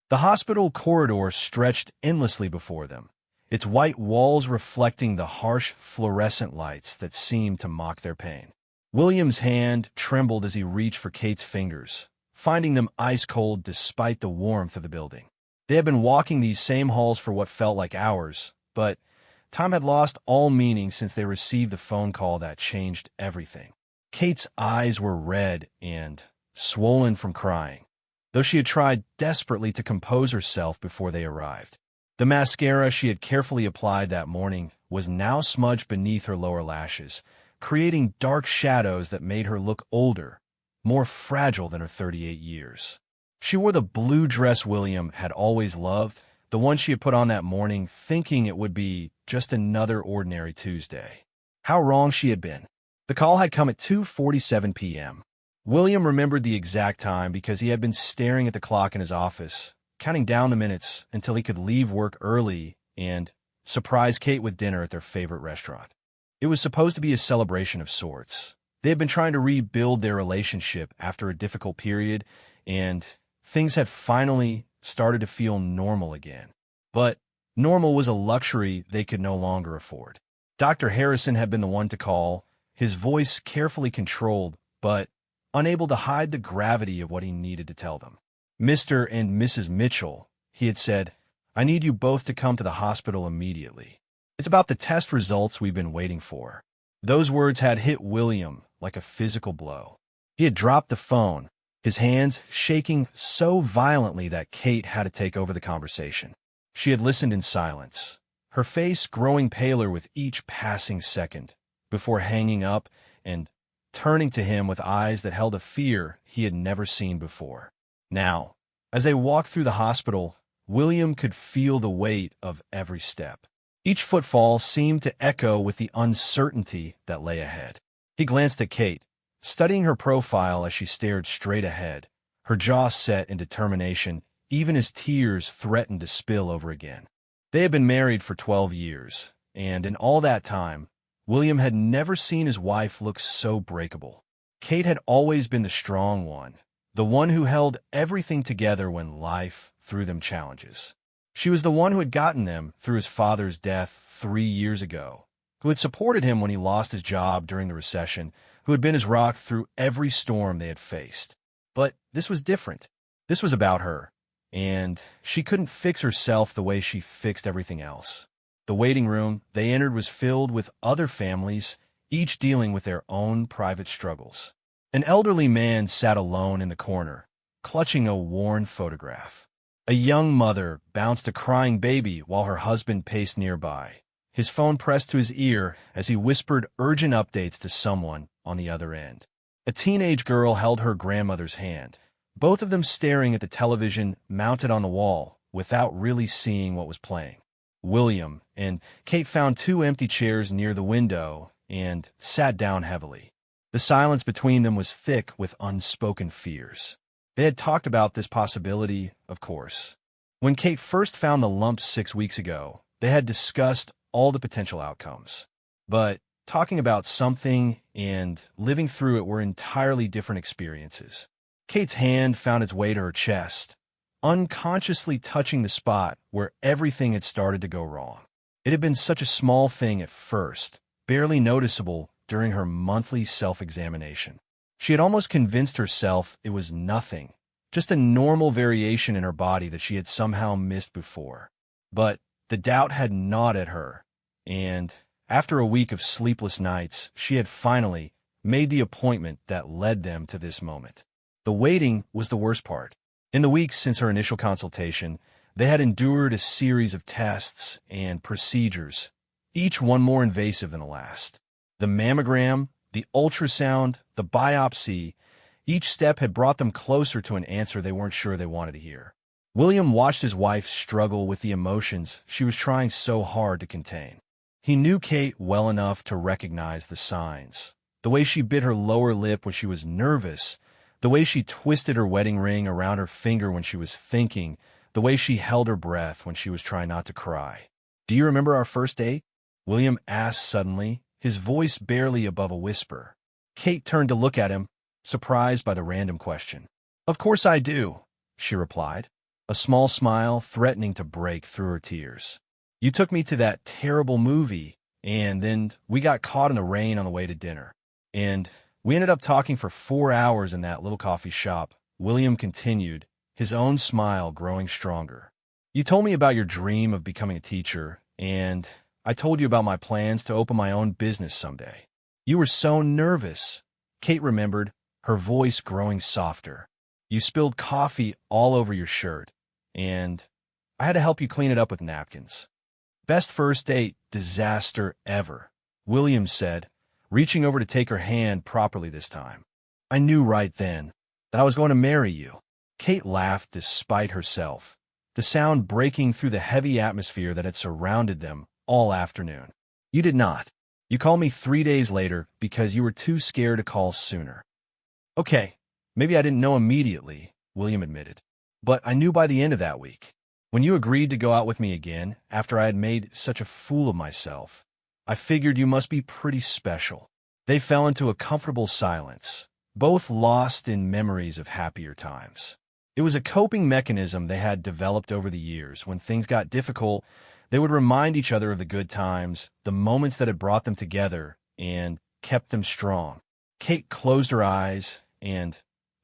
The hospital corridor stretched endlessly before them, its white walls reflecting the harsh fluorescent lights that seemed to mock their pain. William's hand trembled as he reached for Kate's fingers, finding them ice-cold despite the warmth of the building. They had been walking these same halls for what felt like hours, but time had lost all meaning since they received the phone call that changed everything. Kate's eyes were red and swollen from crying, though she had tried desperately to compose herself before they arrived. The mascara she had carefully applied that morning was now smudged beneath her lower lashes, creating dark shadows that made her look older, more fragile than her 38 years. She wore the blue dress William had always loved, the one she had put on that morning thinking it would be just another ordinary Tuesday. How wrong she had been. The call had come at 2:47 p.m. William remembered the exact time because he had been staring at the clock in his office, counting down the minutes until he could leave work early and surprise Kate with dinner at their favorite restaurant. It was supposed to be a celebration of sorts. They had been trying to rebuild their relationship after a difficult period, and things had finally started to feel normal again. But normal was a luxury they could no longer afford. Dr. Harrison had been the one to call, his voice carefully controlled, but unable to hide the gravity of what he needed to tell them. "Mr. and Mrs. Mitchell," he had said, "I need you both to come to the hospital immediately. It's about the test results we've been waiting for." Those words had hit William like a physical blow. He had dropped the phone, his hands shaking so violently that Kate had to take over the conversation. She had listened in silence, her face growing paler with each passing second, before hanging up and turning to him with eyes that held a fear he had never seen before. Now, as they walked through the hospital, William could feel the weight of every step. Each footfall seemed to echo with the uncertainty that lay ahead. He glanced at Kate, studying her profile as she stared straight ahead, her jaw set in determination, even as tears threatened to spill over again. They had been married for 12 years, and in all that time, William had never seen his wife look so breakable. Kate had always been the strong one, the one who held everything together when life threw them challenges. She was the one who had gotten them through his father's death 3 years ago, who had supported him when he lost his job during the recession, who had been his rock through every storm they had faced. But this was different. This was about her, and she couldn't fix herself the way she fixed everything else. The waiting room they entered was filled with other families, each dealing with their own private struggles. An elderly man sat alone in the corner, clutching a worn photograph. A young mother bounced a crying baby while her husband paced nearby, his phone pressed to his ear as he whispered urgent updates to someone on the other end. A teenage girl held her grandmother's hand, both of them staring at the television mounted on the wall without really seeing what was playing. William and Kate found 2 empty chairs near the window and sat down heavily. The silence between them was thick with unspoken fears. They had talked about this possibility, of course. When Kate first found the lumps 6 weeks ago, they had discussed all the potential outcomes. But talking about something and living through it were entirely different experiences. Kate's hand found its way to her chest, unconsciously touching the spot where everything had started to go wrong. It had been such a small thing at first, barely noticeable during her monthly self-examination. She had almost convinced herself it was nothing, just a normal variation in her body that she had somehow missed before. But the doubt had gnawed at her, and after a week of sleepless nights, she had finally made the appointment that led them to this moment. The waiting was the worst part. In the weeks since her initial consultation, they had endured a series of tests and procedures, each one more invasive than the last. The mammogram, the ultrasound, the biopsy, each step had brought them closer to an answer they weren't sure they wanted to hear. William watched his wife struggle with the emotions she was trying so hard to contain. He knew Kate well enough to recognize the signs. The way she bit her lower lip when she was nervous, the way she twisted her wedding ring around her finger when she was thinking, the way she held her breath when she was trying not to cry. "Do you remember our first date?" William asked suddenly, his voice barely above a whisper. Kate turned to look at him, surprised by the random question. "Of course I do," she replied. a small smile threatening to break through her tears. "You took me to that terrible movie, and then we got caught in the rain on the way to dinner. And we ended up talking for 4 hours in that little coffee shop," William continued, his own smile growing stronger. "You told me about your dream of becoming a teacher, and I told you about my plans to open my own business someday. You were so nervous," Kate remembered, her voice growing softer. "You spilled coffee all over your shirt, and I had to help you clean it up with napkins." "Best first date disaster ever," William said, reaching over to take her hand properly this time. "I knew right then that I was going to marry you." Kate laughed despite herself, the sound breaking through the heavy atmosphere that had surrounded them all afternoon. "You did not. You called me 3 days later because you were too scared to call sooner." "Okay, maybe I didn't know immediately," William admitted, "but I knew by the end of that week. When you agreed to go out with me again after I had made such a fool of myself, I figured you must be pretty special." They fell into a comfortable silence, both lost in memories of happier times. It was a coping mechanism they had developed over the years. When things got difficult, they would remind each other of the good times, the moments that had brought them together and kept them strong. Kate closed her eyes and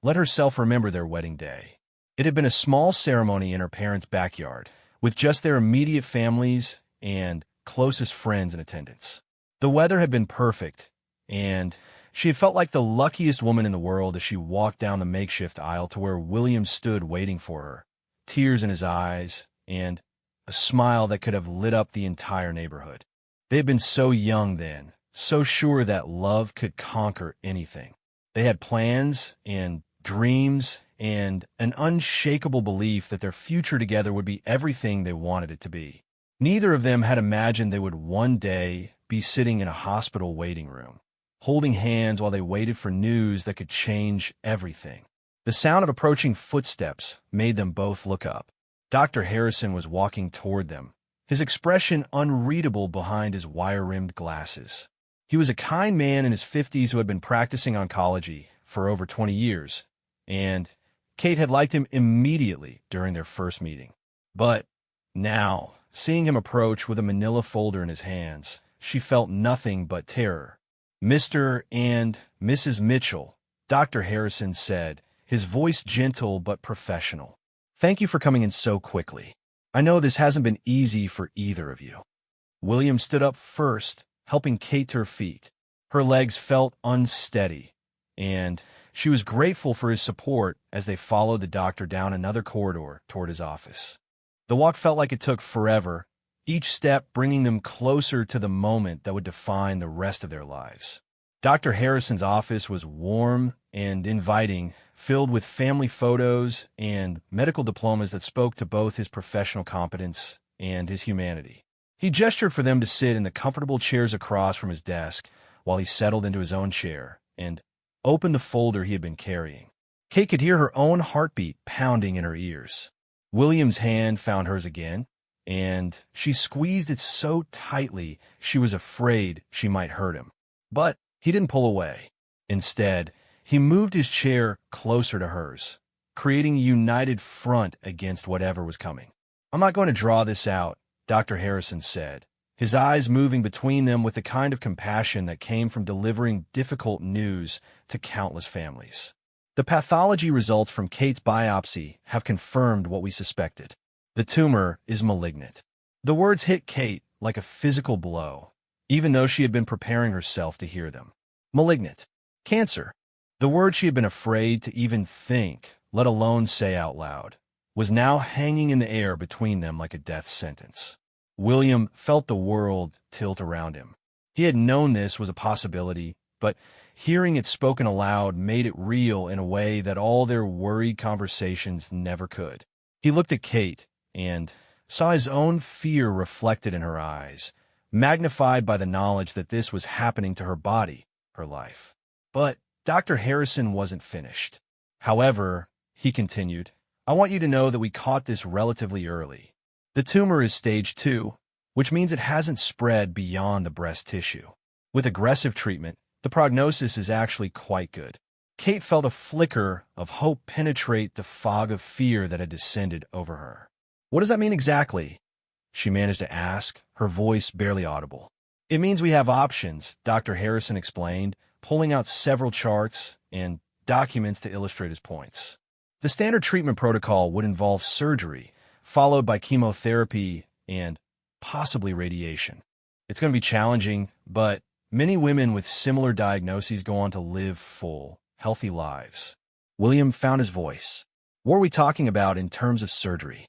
let herself remember their wedding day. It had been a small ceremony in her parents' backyard, with just their immediate families and closest friends in attendance. The weather had been perfect, and she had felt like the luckiest woman in the world as she walked down the makeshift aisle to where William stood waiting for her, tears in his eyes, and a smile that could have lit up the entire neighborhood. They had been so young then, so sure that love could conquer anything. They had plans and dreams and an unshakable belief that their future together would be everything they wanted it to be. Neither of them had imagined they would one day be sitting in a hospital waiting room, holding hands while they waited for news that could change everything. The sound of approaching footsteps made them both look up. Dr. Harrison was walking toward them, his expression unreadable behind his wire-rimmed glasses. He was a kind man in his 50s who had been practicing oncology for over 20 years, and Kate had liked him immediately during their first meeting. But now, seeing him approach with a manila folder in his hands, she felt nothing but terror. "Mr. and Mrs. Mitchell," Dr. Harrison said, his voice gentle but professional. "Thank you for coming in so quickly. I know this hasn't been easy for either of you." William stood up first, helping Kate to her feet. Her legs felt unsteady, and she was grateful for his support as they followed the doctor down another corridor toward his office. The walk felt like it took forever, each step bringing them closer to the moment that would define the rest of their lives. Dr. Harrison's office was warm and inviting, filled with family photos and medical diplomas that spoke to both his professional competence and his humanity. He gestured for them to sit in the comfortable chairs across from his desk while he settled into his own chair and opened the folder he had been carrying. Kate could hear her own heartbeat pounding in her ears. William's hand found hers again, and she squeezed it so tightly she was afraid she might hurt him. But he didn't pull away. Instead, he moved his chair closer to hers, creating a united front against whatever was coming. "I'm not going to draw this out," Dr. Harrison said, his eyes moving between them with the kind of compassion that came from delivering difficult news to countless families. "The pathology results from Kate's biopsy have confirmed what we suspected. The tumor is malignant." The words hit Kate like a physical blow, even though she had been preparing herself to hear them. Malignant. Cancer. The word she had been afraid to even think, let alone say out loud, was now hanging in the air between them like a death sentence. William felt the world tilt around him. He had known this was a possibility, but hearing it spoken aloud made it real in a way that all their worried conversations never could. He looked at Kate and saw his own fear reflected in her eyes, magnified by the knowledge that this was happening to her body, her life. But Dr. Harrison wasn't finished. "However," he continued, "I want you to know that we caught this relatively early. The tumor is stage 2, which means it hasn't spread beyond the breast tissue. With aggressive treatment, the prognosis is actually quite good." Kate felt a flicker of hope penetrate the fog of fear that had descended over her. "What does that mean exactly?" she managed to ask, her voice barely audible. "It means we have options," Dr. Harrison explained, pulling out several charts and documents to illustrate his points. The standard treatment protocol would involve surgery, followed by chemotherapy and possibly radiation. It's going to be challenging, but many women with similar diagnoses go on to live full, healthy lives. William found his voice. "What are we talking about in terms of surgery?"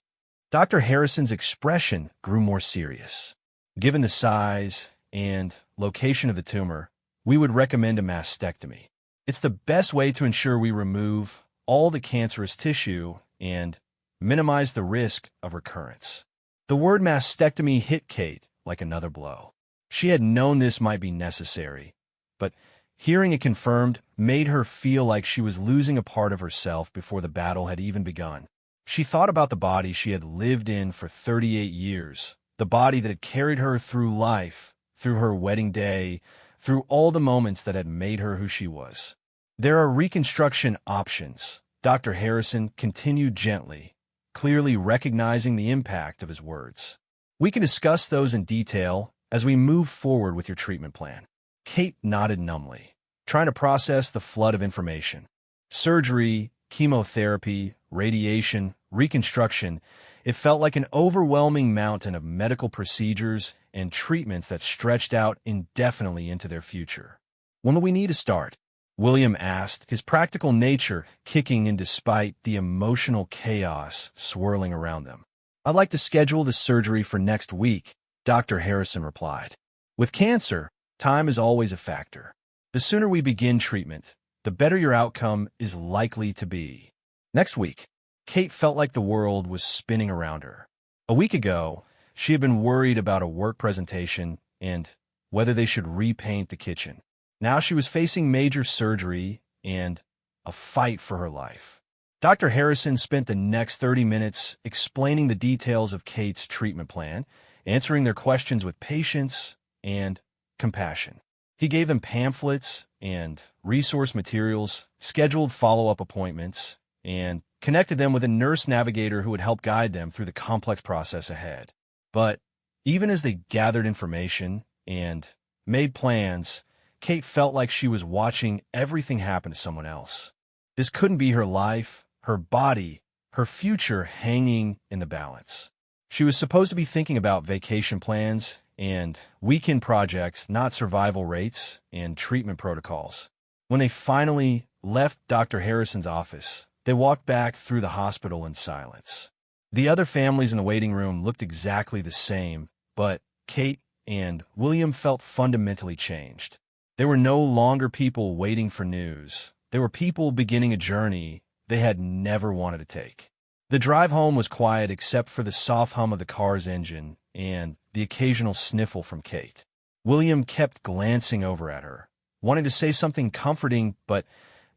Dr. Harrison's expression grew more serious. "Given the size and location of the tumor, we would recommend a mastectomy. It's the best way to ensure we remove all the cancerous tissue and minimize the risk of recurrence." The word mastectomy hit Kate like another blow. She had known this might be necessary, but hearing it confirmed made her feel like she was losing a part of herself before the battle had even begun. She thought about the body she had lived in for 38 years, the body that had carried her through life, through her wedding day, through all the moments that had made her who she was. "There are reconstruction options," Dr. Harrison continued gently, clearly recognizing the impact of his words. "We can discuss those in detail as we move forward with your treatment plan." Kate nodded numbly, trying to process the flood of information. Surgery, chemotherapy, radiation, reconstruction, it felt like an overwhelming mountain of medical procedures and treatments that stretched out indefinitely into their future. "When will we need to start?" William asked, his practical nature kicking in despite the emotional chaos swirling around them. "I'd like to schedule the surgery for next week," Dr. Harrison replied. "With cancer, time is always a factor. The sooner we begin treatment, the better your outcome is likely to be." Next week, Kate felt like the world was spinning around her. A week ago, she had been worried about a work presentation and whether they should repaint the kitchen. Now she was facing major surgery and a fight for her life. Dr. Harrison spent the next 30 minutes explaining the details of Kate's treatment plan, answering their questions with patience and compassion. He gave them pamphlets and resource materials, scheduled follow-up appointments, and connected them with a nurse navigator who would help guide them through the complex process ahead. But even as they gathered information and made plans, Kate felt like she was watching everything happen to someone else. This couldn't be her life, her body, her future hanging in the balance. She was supposed to be thinking about vacation plans and weekend projects, not survival rates and treatment protocols. When they finally left Dr. Harrison's office, they walked back through the hospital in silence. The other families in the waiting room looked exactly the same, but Kate and William felt fundamentally changed. They were no longer people waiting for news. They were people beginning a journey they had never wanted to take. The drive home was quiet except for the soft hum of the car's engine and the occasional sniffle from Kate. William kept glancing over at her, wanting to say something comforting, but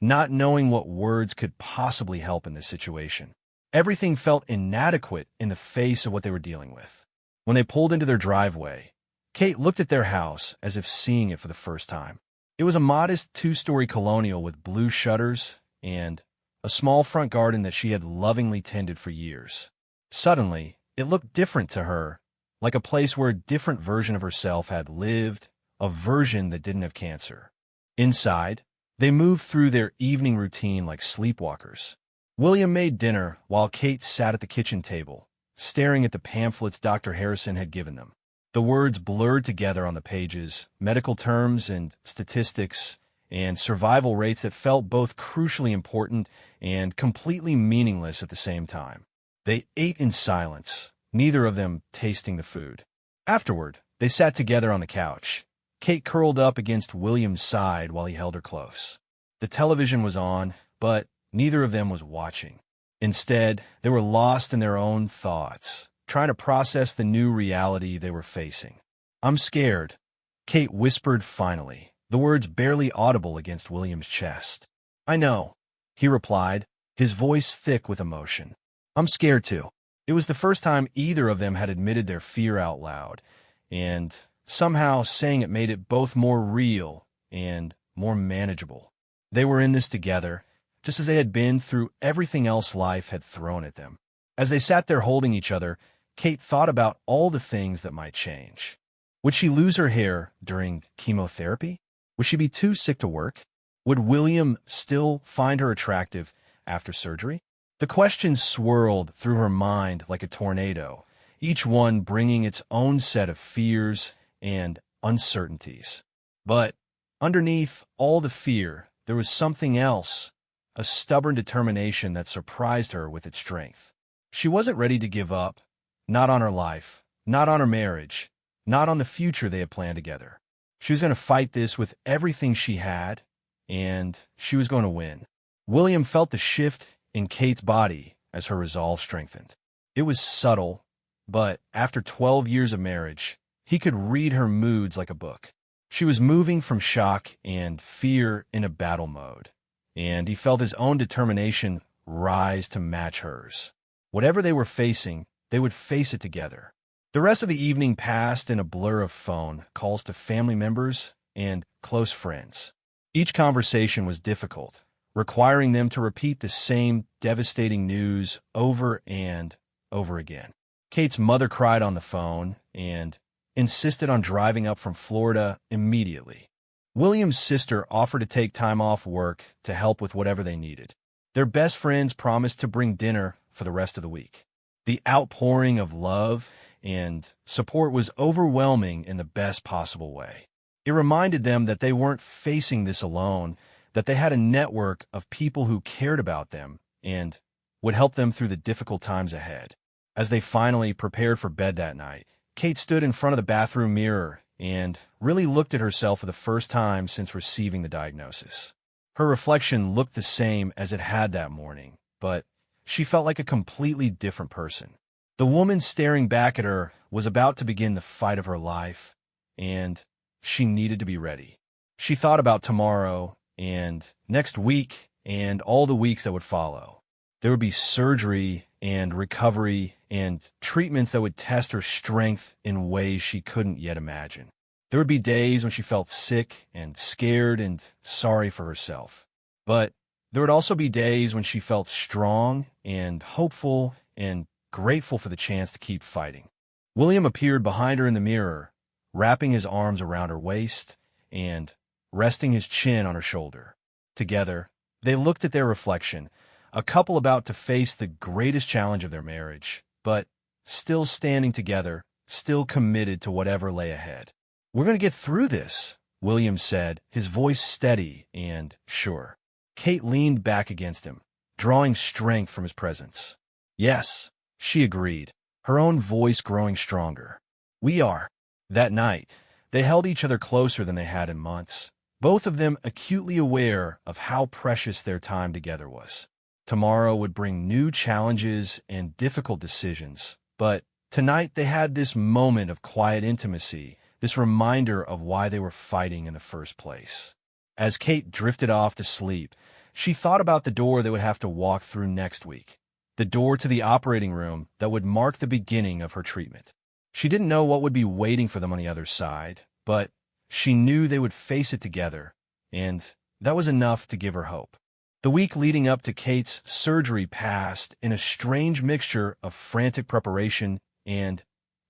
not knowing what words could possibly help in this situation. Everything felt inadequate in the face of what they were dealing with. When they pulled into their driveway, Kate looked at their house as if seeing it for the first time. It was a modest two-story colonial with blue shutters and a small front garden that she had lovingly tended for years. Suddenly, it looked different to her, like a place where a different version of herself had lived, a version that didn't have cancer. Inside, they moved through their evening routine like sleepwalkers. William made dinner while Kate sat at the kitchen table, staring at the pamphlets Dr. Harrison had given them. The words blurred together on the pages, medical terms and statistics, and survival rates that felt both crucially important and completely meaningless at the same time. They ate in silence, neither of them tasting the food. Afterward, they sat together on the couch, Kate curled up against William's side while he held her close. The television was on, but neither of them was watching. Instead, they were lost in their own thoughts, trying to process the new reality they were facing. "I'm scared," Kate whispered finally, the words barely audible against William's chest. "I know," he replied, his voice thick with emotion. "I'm scared too." It was the first time either of them had admitted their fear out loud, and somehow saying it made it both more real and more manageable. They were in this together, just as they had been through everything else life had thrown at them. As they sat there holding each other, Kate thought about all the things that might change. Would she lose her hair during chemotherapy? Would she be too sick to work? Would William still find her attractive after surgery? The questions swirled through her mind like a tornado, each one bringing its own set of fears and uncertainties. But underneath all the fear, there was something else, a stubborn determination that surprised her with its strength. She wasn't ready to give up, not on her life, not on her marriage, not on the future they had planned together. She was going to fight this with everything she had, and she was going to win. William felt the shift in Kate's body as her resolve strengthened. It was subtle, but after 12 years of marriage, he could read her moods like a book. She was moving from shock and fear into battle mode, and he felt his own determination rise to match hers. Whatever they were facing, they would face it together. The rest of the evening passed in a blur of phone calls to family members and close friends. Each conversation was difficult, requiring them to repeat the same devastating news over and over again. Kate's mother cried on the phone and insisted on driving up from Florida immediately. William's sister offered to take time off work to help with whatever they needed. Their best friends promised to bring dinner for the rest of the week. The outpouring of love and support was overwhelming in the best possible way. It reminded them that they weren't facing this alone, that they had a network of people who cared about them and would help them through the difficult times ahead. As they finally prepared for bed that night, Kate stood in front of the bathroom mirror and really looked at herself for the first time since receiving the diagnosis. Her reflection looked the same as it had that morning, but she felt like a completely different person. The woman staring back at her was about to begin the fight of her life, and she needed to be ready. She thought about tomorrow and next week and all the weeks that would follow. There would be surgery and recovery and treatments that would test her strength in ways she couldn't yet imagine. There would be days when she felt sick and scared and sorry for herself. But there would also be days when she felt strong and hopeful and grateful for the chance to keep fighting. William appeared behind her in the mirror, wrapping his arms around her waist and resting his chin on her shoulder. Together, they looked at their reflection, a couple about to face the greatest challenge of their marriage, but still standing together, still committed to whatever lay ahead. "We're going to get through this," William said, his voice steady and sure. Kate leaned back against him, drawing strength from his presence. "Yes," she agreed, her own voice growing stronger. "We are." That night, they held each other closer than they had in months, both of them acutely aware of how precious their time together was. Tomorrow would bring new challenges and difficult decisions, but tonight they had this moment of quiet intimacy, this reminder of why they were fighting in the first place. As Kate drifted off to sleep, she thought about the door they would have to walk through next week, the door to the operating room that would mark the beginning of her treatment. She didn't know what would be waiting for them on the other side, but she knew they would face it together, and that was enough to give her hope. The week leading up to Kate's surgery passed in a strange mixture of frantic preparation and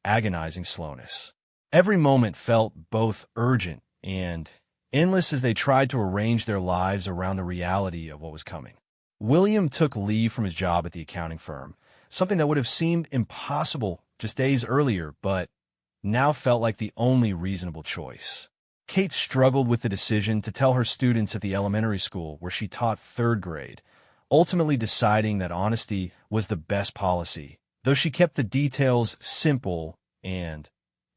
agonizing slowness. Every moment felt both urgent and endless as they tried to arrange their lives around the reality of what was coming. William took leave from his job at the accounting firm, something that would have seemed impossible just days earlier, but now felt like the only reasonable choice. Kate struggled with the decision to tell her students at the elementary school where she taught third grade, ultimately deciding that honesty was the best policy, though she kept the details simple and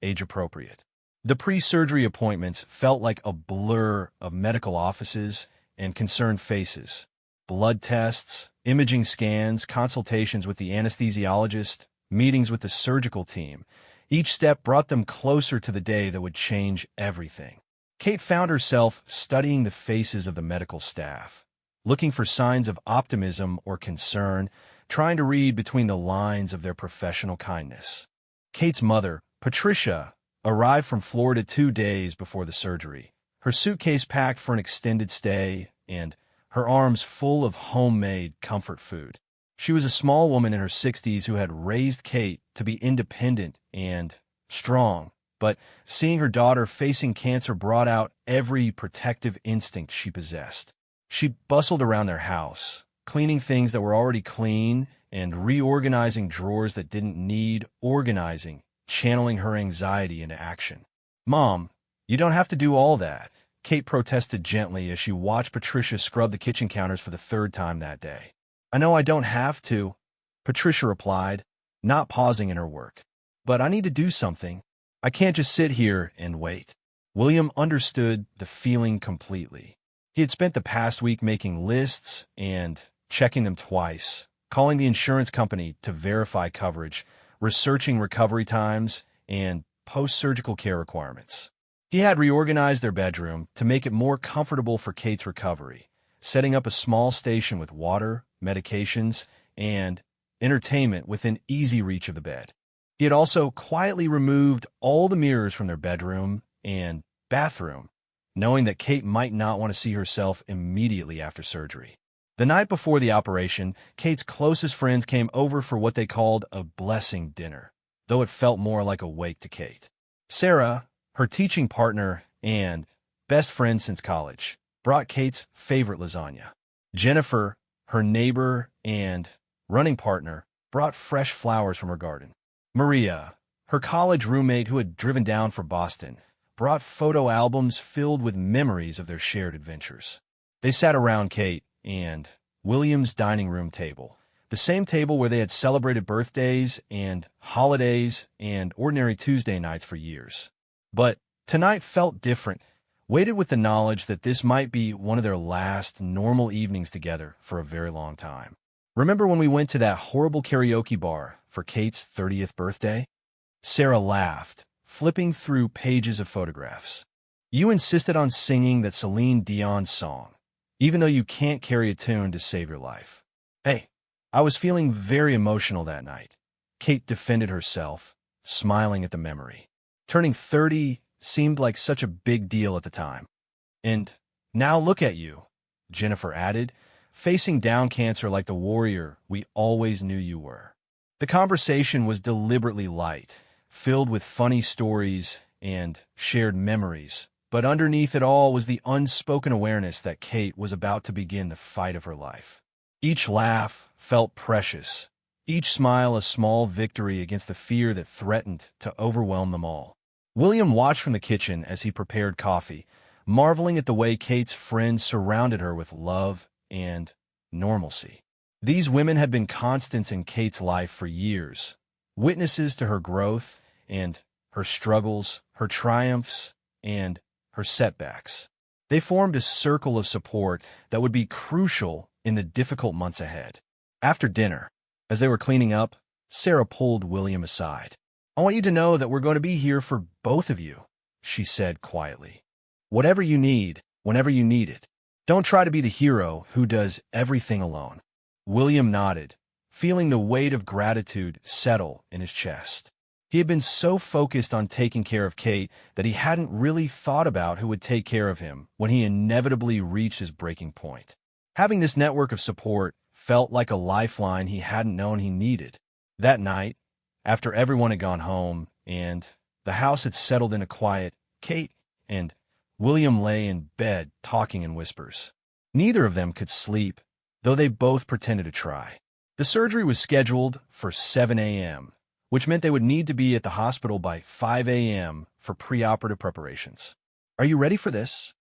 age-appropriate. The pre-surgery appointments felt like a blur of medical offices and concerned faces. Blood tests, imaging scans, consultations with the anesthesiologist, meetings with the surgical team. Each step brought them closer to the day that would change everything. Kate found herself studying the faces of the medical staff, looking for signs of optimism or concern, trying to read between the lines of their professional kindness. Kate's mother, Patricia, arrived from Florida 2 days before the surgery, her suitcase packed for an extended stay and her arms full of homemade comfort food. She was a small woman in her 60s who had raised Kate to be independent and strong, but seeing her daughter facing cancer brought out every protective instinct she possessed. She bustled around their house, cleaning things that were already clean and reorganizing drawers that didn't need organizing, channeling her anxiety into action. "Mom, you don't have to do all that," Kate protested gently as she watched Patricia scrub the kitchen counters for the third time that day. "I know I don't have to," Patricia replied, not pausing in her work. "But I need to do something. I can't just sit here and wait." William understood the feeling completely. He had spent the past week making lists and checking them twice, calling the insurance company to verify coverage, researching recovery times, and post-surgical care requirements. He had reorganized their bedroom to make it more comfortable for Kate's recovery, setting up a small station with water, medications, and entertainment within easy reach of the bed. He had also quietly removed all the mirrors from their bedroom and bathroom, knowing that Kate might not want to see herself immediately after surgery. The night before the operation, Kate's closest friends came over for what they called a blessing dinner, though it felt more like a wake to Kate. Sarah, her teaching partner and best friend since college, brought Kate's favorite lasagna. Jennifer, her neighbor and running partner, brought fresh flowers from her garden. Maria, her college roommate who had driven down from Boston, brought photo albums filled with memories of their shared adventures. They sat around Kate and William's dining room table, the same table where they had celebrated birthdays and holidays and ordinary Tuesday nights for years. But tonight felt different, weighted with the knowledge that this might be one of their last normal evenings together for a very long time. "Remember when we went to that horrible karaoke bar for Kate's 30th birthday?" Sarah laughed, flipping through pages of photographs. "You insisted on singing that Celine Dion song, even though you can't carry a tune to save your life." "Hey, I was feeling very emotional that night," Kate defended herself, smiling at the memory. Turning 30 seemed like such a big deal at the time. "And now look at you," Jennifer added, "facing down cancer like the warrior we always knew you were." The conversation was deliberately light, filled with funny stories and shared memories, but underneath it all was the unspoken awareness that Kate was about to begin the fight of her life. Each laugh felt precious, each smile a small victory against the fear that threatened to overwhelm them all. William watched from the kitchen as he prepared coffee, marveling at the way Kate's friends surrounded her with love and normalcy. These women had been constants in Kate's life for years, witnesses to her growth and her struggles, her triumphs, and her setbacks. They formed a circle of support that would be crucial in the difficult months ahead. After dinner, as they were cleaning up, Sarah pulled William aside. "I want you to know that we're going to be here for both of you," she said quietly. "Whatever you need, whenever you need it. Don't try to be the hero who does everything alone." William nodded, feeling the weight of gratitude settle in his chest. He had been so focused on taking care of Kate that he hadn't really thought about who would take care of him when he inevitably reached his breaking point. Having this network of support felt like a lifeline he hadn't known he needed. That night, after everyone had gone home and the house had settled into quiet, Kate and William lay in bed talking in whispers. Neither of them could sleep, though they both pretended to try. The surgery was scheduled for 7 a.m., which meant they would need to be at the hospital by 5 a.m. for preoperative preparations. "Are you ready for this?"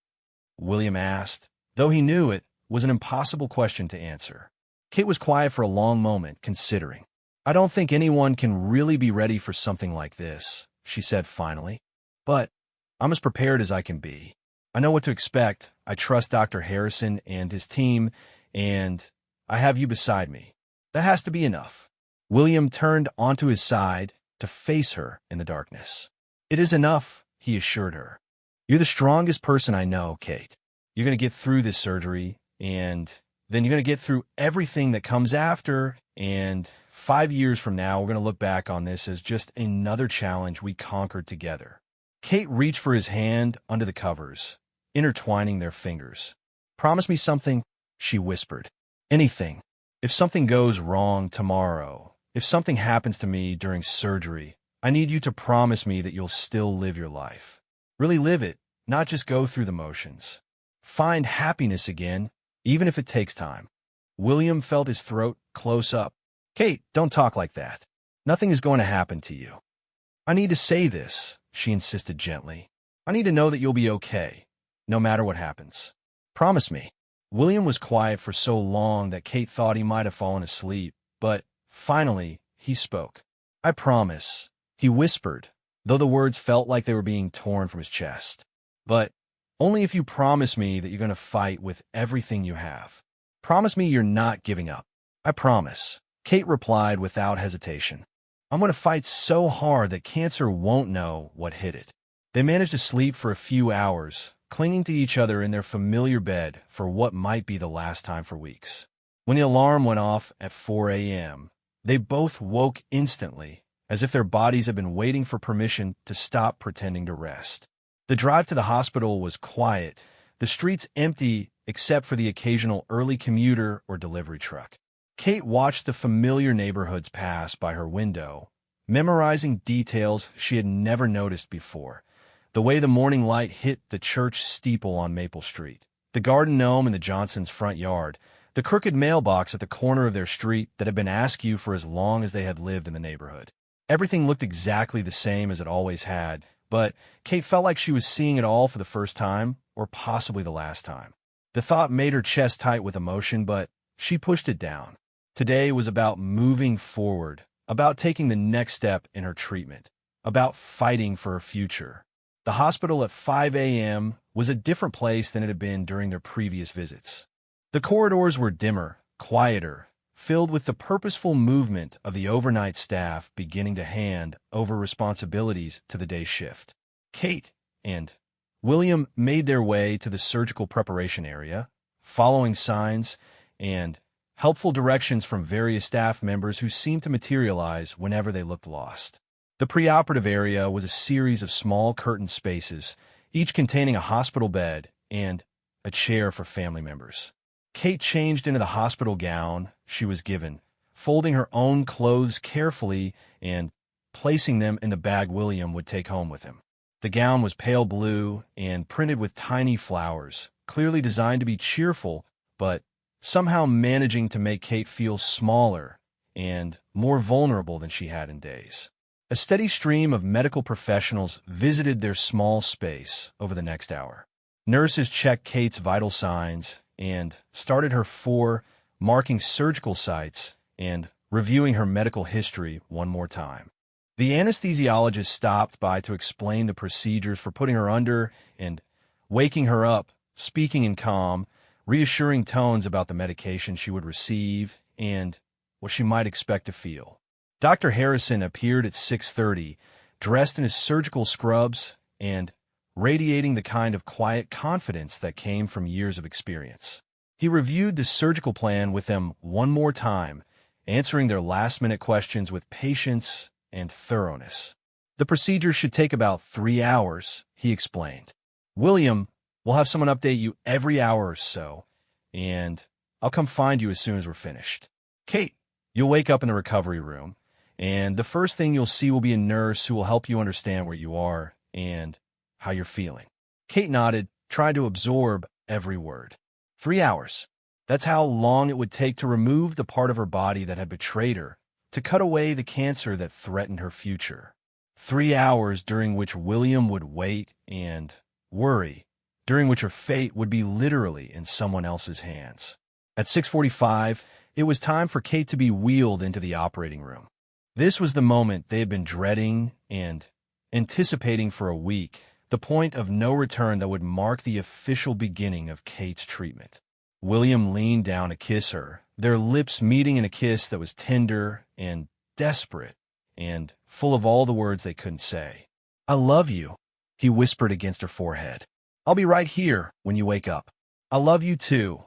William asked, though he knew it was an impossible question to answer. Kate was quiet for a long moment, considering. "I don't think anyone can really be ready for something like this," she said finally. "But I'm as prepared as I can be. I know what to expect. I trust Dr. Harrison and his team, and I have you beside me. That has to be enough." William turned onto his side to face her in the darkness. "It is enough," he assured her. "You're the strongest person I know, Kate. You're going to get through this surgery, and then you're going to get through everything that comes after, and 5 years from now, we're going to look back on this as just another challenge we conquered together." Kate reached for his hand under the covers, intertwining their fingers. Promise me something, she whispered. Anything. If something goes wrong tomorrow, if something happens to me during surgery, I need you to promise me that you'll still live your life. Really live it, not just go through the motions. Find happiness again, even if it takes time. William felt his throat close up. Kate, don't talk like that. Nothing is going to happen to you. I need to say this, she insisted gently. I need to know that you'll be okay, no matter what happens. Promise me. William was quiet for so long that Kate thought he might have fallen asleep, but finally he spoke. I promise, he whispered, though the words felt like they were being torn from his chest. But only if you promise me that you're going to fight with everything you have. Promise me you're not giving up. I promise, Kate replied without hesitation. I'm going to fight so hard that cancer won't know what hit it. They managed to sleep for a few hours, clinging to each other in their familiar bed for what might be the last time for weeks. When the alarm went off at 4 a.m., they both woke instantly, as if their bodies had been waiting for permission to stop pretending to rest. The drive to the hospital was quiet, the streets empty except for the occasional early commuter or delivery truck. Kate watched the familiar neighborhoods pass by her window, memorizing details she had never noticed before. The way the morning light hit the church steeple on Maple Street, the garden gnome in the Johnsons' front yard, the crooked mailbox at the corner of their street that had been askew for as long as they had lived in the neighborhood. Everything looked exactly the same as it always had, but Kate felt like she was seeing it all for the first time, or possibly the last time. The thought made her chest tight with emotion, but she pushed it down. Today was about moving forward, about taking the next step in her treatment, about fighting for her future. The hospital at 5 a.m. was a different place than it had been during their previous visits. The corridors were dimmer, quieter, filled with the purposeful movement of the overnight staff beginning to hand over responsibilities to the day's shift. Kate and William made their way to the surgical preparation area, following signs and helpful directions from various staff members who seemed to materialize whenever they looked lost. The preoperative area was a series of small curtained spaces, each containing a hospital bed and a chair for family members. Kate changed into the hospital gown she was given, folding her own clothes carefully and placing them in the bag William would take home with him. The gown was pale blue and printed with tiny flowers, clearly designed to be cheerful, but somehow managing to make Kate feel smaller and more vulnerable than she had in days. A steady stream of medical professionals visited their small space over the next hour. Nurses checked Kate's vital signs and started her 4 marking surgical sites and reviewing her medical history one more time. The anesthesiologist stopped by to explain the procedures for putting her under and waking her up, speaking in calm, reassuring tones about the medication she would receive and what she might expect to feel. Dr. Harrison appeared at 6:30, dressed in his surgical scrubs and radiating the kind of quiet confidence that came from years of experience. He reviewed the surgical plan with them one more time, answering their last-minute questions with patience and thoroughness. The procedure should take about 3 hours, he explained. William, we'll have someone update you every hour or so, and I'll come find you as soon as we're finished. Kate, you'll wake up in the recovery room, and the first thing you'll see will be a nurse who will help you understand where you are and how you're feeling. Kate nodded, trying to absorb every word. 3 hours. That's how long it would take to remove the part of her body that had betrayed her, to cut away the cancer that threatened her future. 3 hours during which William would wait and worry, during which her fate would be literally in someone else's hands. At 6:45, it was time for Kate to be wheeled into the operating room. This was the moment they had been dreading and anticipating for a week, the point of no return that would mark the official beginning of Kate's treatment. William leaned down to kiss her, their lips meeting in a kiss that was tender and desperate and full of all the words they couldn't say. I love you, he whispered against her forehead. I'll be right here when you wake up. I love you too,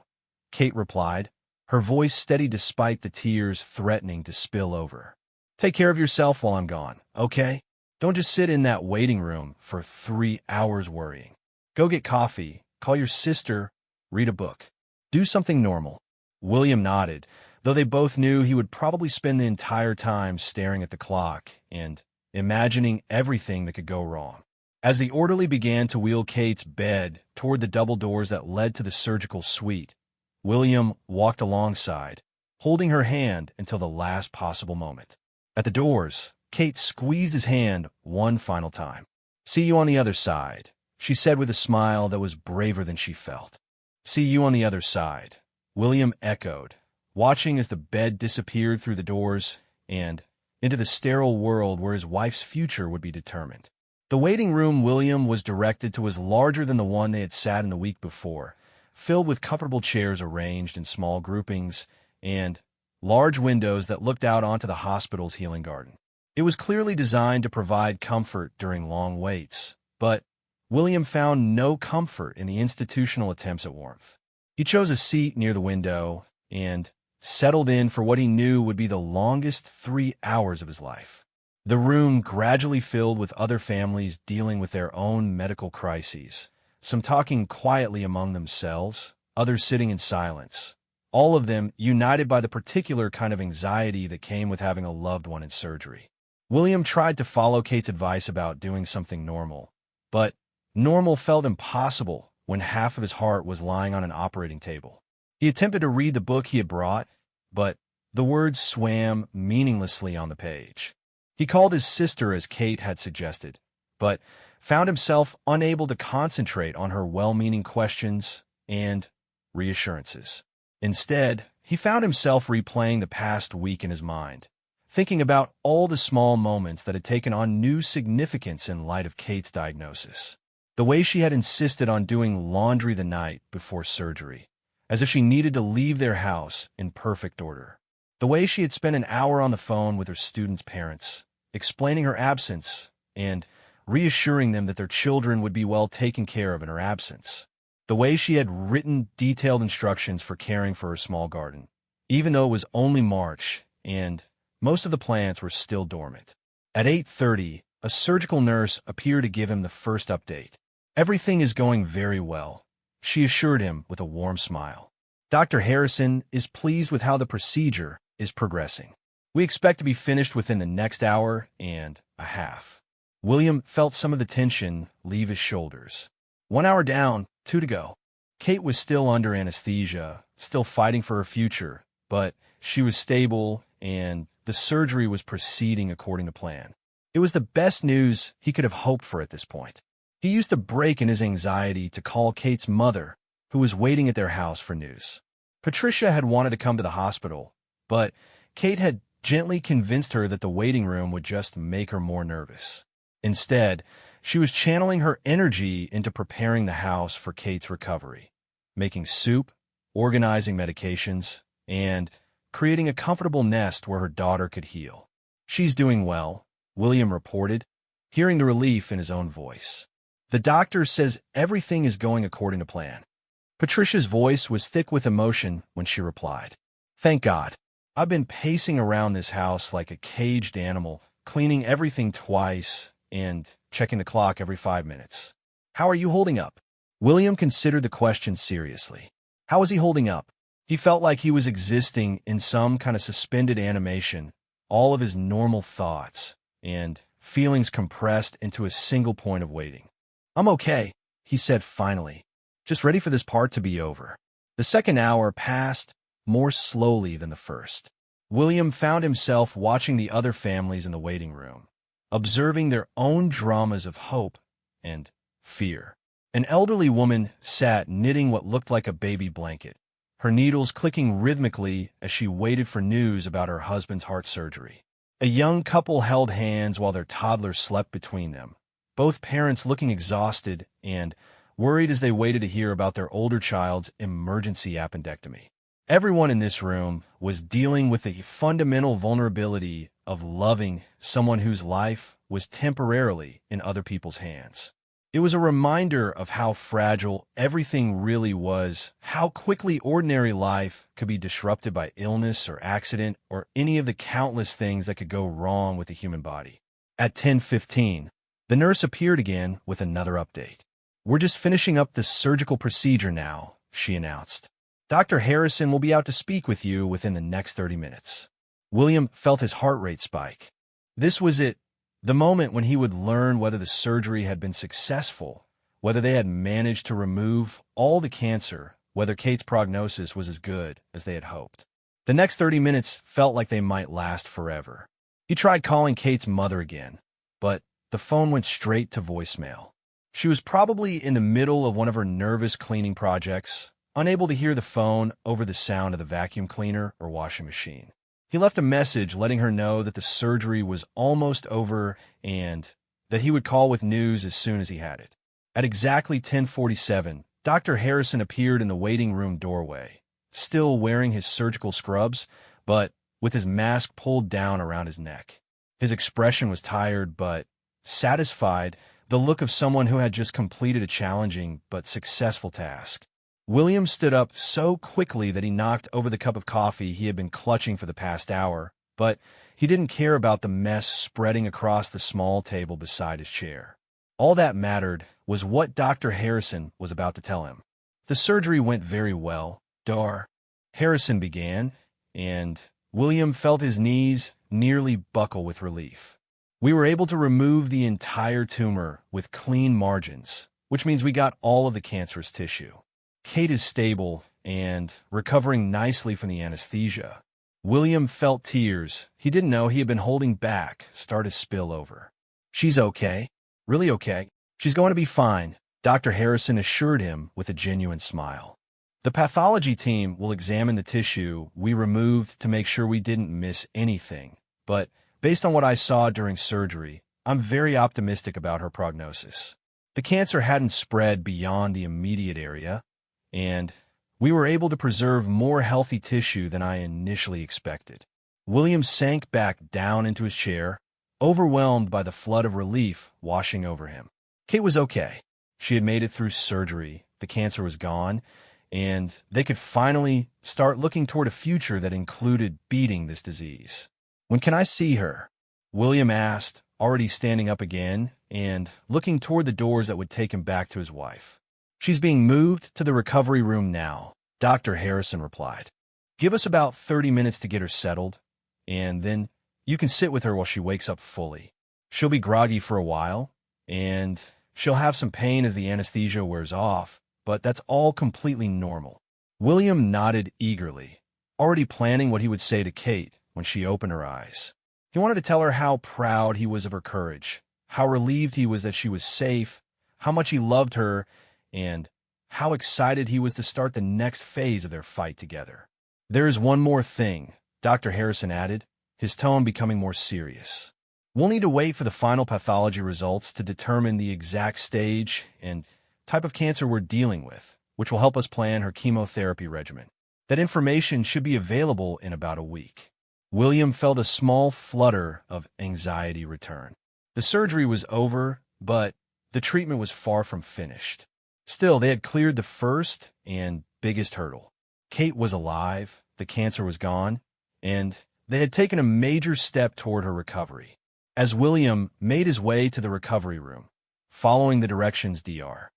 Kate replied, her voice steady despite the tears threatening to spill over. Take care of yourself while I'm gone, okay? Don't just sit in that waiting room for 3 hours worrying. Go get coffee, call your sister, Read a book. Do something normal. William nodded, though they both knew he would probably spend the entire time staring at the clock and imagining everything that could go wrong. As the orderly began to wheel Kate's bed toward the double doors that led to the surgical suite, William walked alongside, holding her hand until the last possible moment. At the doors, Kate squeezed his hand one final time. "See you on the other side," she said with a smile that was braver than she felt. "See you on the other side," William echoed, watching as the bed disappeared through the doors and into the sterile world where his wife's future would be determined. The waiting room William was directed to was larger than the one they had sat in the week before, filled with comfortable chairs arranged in small groupings and large windows that looked out onto the hospital's healing garden. It was clearly designed to provide comfort during long waits, but William found no comfort in the institutional attempts at warmth. He chose a seat near the window and settled in for what he knew would be the longest 3 hours of his life. The room gradually filled with other families dealing with their own medical crises, some talking quietly among themselves, others sitting in silence, all of them united by the particular kind of anxiety that came with having a loved one in surgery. William tried to follow Kate's advice about doing something normal, but normal felt impossible when half of his heart was lying on an operating table. He attempted to read the book he had brought, but the words swam meaninglessly on the page. He called his sister as Kate had suggested, but found himself unable to concentrate on her well-meaning questions and reassurances. Instead, he found himself replaying the past week in his mind, thinking about all the small moments that had taken on new significance in light of Kate's diagnosis. The way she had insisted on doing laundry the night before surgery, as if she needed to leave their house in perfect order. The way she had spent an hour on the phone with her students' parents, explaining her absence and reassuring them that their children would be well taken care of in her absence. The way she had written detailed instructions for caring for her small garden, even though it was only March and most of the plants were still dormant. At 8:30, a surgical nurse appeared to give him the first update. "Everything is going very well," she assured him with a warm smile. "Dr. Harrison is pleased with how the procedure is progressing. We expect to be finished within the next hour and a half." William felt some of the tension leave his shoulders. 1 hour down, 2 to go. Kate was still under anesthesia, still fighting for her future, but she was stable and the surgery was proceeding according to plan. It was the best news he could have hoped for at this point. He used the break in his anxiety to call Kate's mother, who was waiting at their house for news. Patricia had wanted to come to the hospital, but Kate had gently convinced her that the waiting room would just make her more nervous. Instead, she was channeling her energy into preparing the house for Kate's recovery, making soup, organizing medications, and creating a comfortable nest where her daughter could heal. "She's doing well," William reported, hearing the relief in his own voice. "The doctor says everything is going according to plan." Patricia's voice was thick with emotion when she replied, "Thank God. I've been pacing around this house like a caged animal, cleaning everything twice and checking the clock every 5 minutes. How are you holding up?" William considered the question seriously. How was he holding up? He felt like he was existing in some kind of suspended animation, all of his normal thoughts and feelings compressed into a single point of waiting. "I'm okay," he said finally, "just ready for this part to be over." The second hour passed more slowly than the first. William found himself watching the other families in the waiting room, observing their own dramas of hope and fear. An elderly woman sat knitting what looked like a baby blanket, her needles clicking rhythmically as she waited for news about her husband's heart surgery. A young couple held hands while their toddler slept between them, both parents looking exhausted and worried as they waited to hear about their older child's emergency appendectomy. Everyone in this room was dealing with the fundamental vulnerability of loving someone whose life was temporarily in other people's hands. It was a reminder of how fragile everything really was, how quickly ordinary life could be disrupted by illness or accident or any of the countless things that could go wrong with the human body. At 10:15, the nurse appeared again with another update. "We're just finishing up the surgical procedure now," she announced. "Dr. Harrison will be out to speak with you within the next 30 minutes." William felt his heart rate spike. This was it, the moment when he would learn whether the surgery had been successful, whether they had managed to remove all the cancer, whether Kate's prognosis was as good as they had hoped. The next 30 minutes felt like they might last forever. He tried calling Kate's mother again, but the phone went straight to voicemail. She was probably in the middle of one of her nervous cleaning projects, unable to hear the phone over the sound of the vacuum cleaner or washing machine. He left a message letting her know that the surgery was almost over and that he would call with news as soon as he had it. At exactly 10:47, Dr. Harrison appeared in the waiting room doorway, still wearing his surgical scrubs, but with his mask pulled down around his neck. His expression was tired but satisfied, the look of someone who had just completed a challenging but successful task. William stood up so quickly that he knocked over the cup of coffee he had been clutching for the past hour, but he didn't care about the mess spreading across the small table beside his chair. All that mattered was what Dr. Harrison was about to tell him. "The surgery went very well, Dar," Harrison began, and William felt his knees nearly buckle with relief. "We were able to remove the entire tumor with clean margins, which means we got all of the cancerous tissue. Kate is stable and recovering nicely from the anesthesia." William felt tears he didn't know he had been holding back start to spill over. "She's okay. Really okay. She's going to be fine," Dr. Harrison assured him with a genuine smile. "The pathology team will examine the tissue we removed to make sure we didn't miss anything, but based on what I saw during surgery, I'm very optimistic about her prognosis. The cancer hadn't spread beyond the immediate area, and we were able to preserve more healthy tissue than I initially expected." William sank back down into his chair, overwhelmed by the flood of relief washing over him. Kate was okay. She had made it through surgery, the cancer was gone, and they could finally start looking toward a future that included beating this disease. "When can I see her?" William asked, already standing up again and looking toward the doors that would take him back to his wife. "She's being moved to the recovery room now," Dr. Harrison replied. "Give us about 30 minutes to get her settled, and then you can sit with her while she wakes up fully. She'll be groggy for a while, and she'll have some pain as the anesthesia wears off, but that's all completely normal." William nodded eagerly, already planning what he would say to Kate when she opened her eyes. He wanted to tell her how proud he was of her courage, how relieved he was that she was safe, how much he loved her, and how excited he was to start the next phase of their fight together. "There is one more thing," Dr. Harrison added, his tone becoming more serious. "We'll need to wait for the final pathology results to determine the exact stage and type of cancer we're dealing with, which will help us plan her chemotherapy regimen. That information should be available in about a week." William felt a small flutter of anxiety return. The surgery was over, but the treatment was far from finished. Still, they had cleared the first and biggest hurdle. Kate was alive, the cancer was gone, and they had taken a major step toward her recovery. As William made his way to the recovery room, following the directions Dr.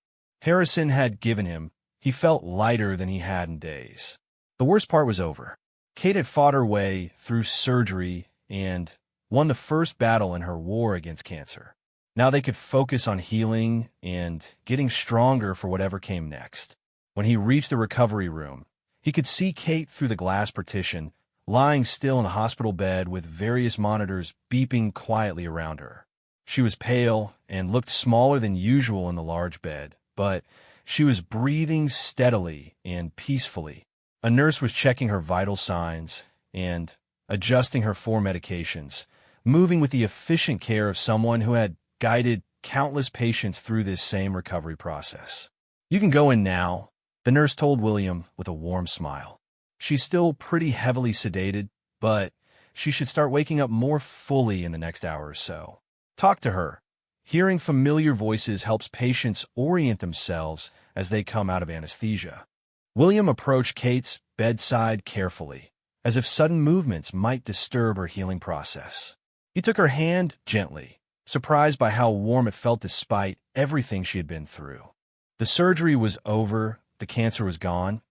Harrison had given him, he felt lighter than he had in days. The worst part was over. Kate had fought her way through surgery and won the first battle in her war against cancer. Now they could focus on healing and getting stronger for whatever came next. When he reached the recovery room, he could see Kate through the glass partition, lying still in the hospital bed with various monitors beeping quietly around her. She was pale and looked smaller than usual in the large bed, but she was breathing steadily and peacefully. A nurse was checking her vital signs and adjusting her 4 medications, moving with the efficient care of someone who had guided countless patients through this same recovery process. "You can go in now," the nurse told William with a warm smile. "She's still pretty heavily sedated, but she should start waking up more fully in the next hour or so. Talk to her. Hearing familiar voices helps patients orient themselves as they come out of anesthesia." William approached Kate's bedside carefully, as if sudden movements might disturb her healing process. He took her hand gently, surprised by how warm it felt despite everything she had been through. The surgery was over, the cancer was gone,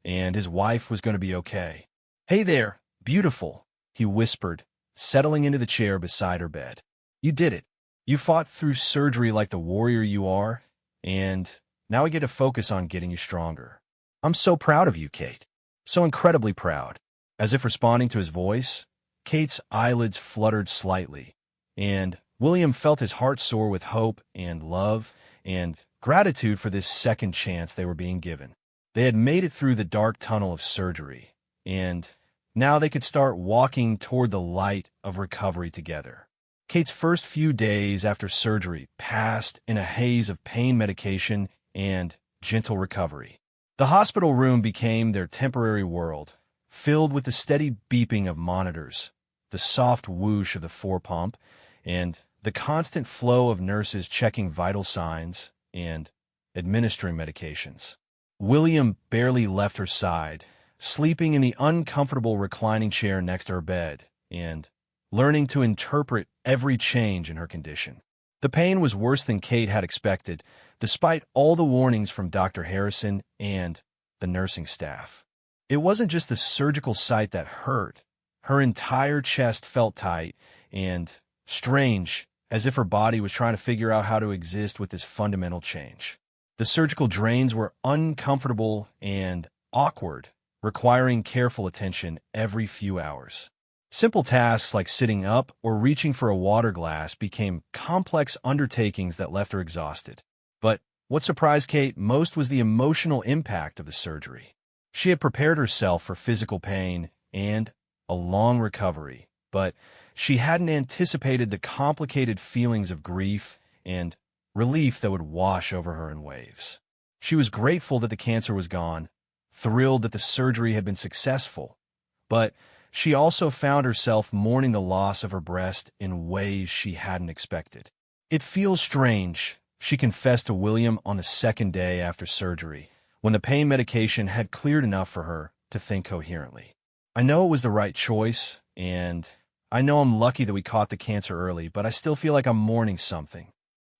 and his wife was going to be okay. "Hey there, beautiful," he whispered, settling into the chair beside her bed. "You did it. You fought through surgery like the warrior you are, and now we get to focus on getting you stronger. I'm so proud of you, Kate. So incredibly proud." As if responding to his voice, Kate's eyelids fluttered slightly, and William felt his heart soar with hope and love and gratitude for this second chance they were being given. They had made it through the dark tunnel of surgery, and now they could start walking toward the light of recovery together. Kate's first few days after surgery passed in a haze of pain medication and gentle recovery. The hospital room became their temporary world, filled with the steady beeping of monitors, the soft whoosh of the four-pump, and the constant flow of nurses checking vital signs and administering medications. William barely left her side, sleeping in the uncomfortable reclining chair next to her bed and learning to interpret every change in her condition. The pain was worse than Kate had expected, despite all the warnings from Dr. Harrison and the nursing staff. It wasn't just the surgical site that hurt. Her entire chest felt tight and strange, as if her body was trying to figure out how to exist with this fundamental change. The surgical drains were uncomfortable and awkward, requiring careful attention every few hours. Simple tasks like sitting up or reaching for a water glass became complex undertakings that left her exhausted. But what surprised Kate most was the emotional impact of the surgery. She had prepared herself for physical pain and a long recovery, but she hadn't anticipated the complicated feelings of grief and relief that would wash over her in waves. She was grateful that the cancer was gone, thrilled that the surgery had been successful, but she also found herself mourning the loss of her breast in ways she hadn't expected. "It feels strange," she confessed to William on the second day after surgery, when the pain medication had cleared enough for her to think coherently. "I know it was the right choice, and I know I'm lucky that we caught the cancer early, but I still feel like I'm mourning something."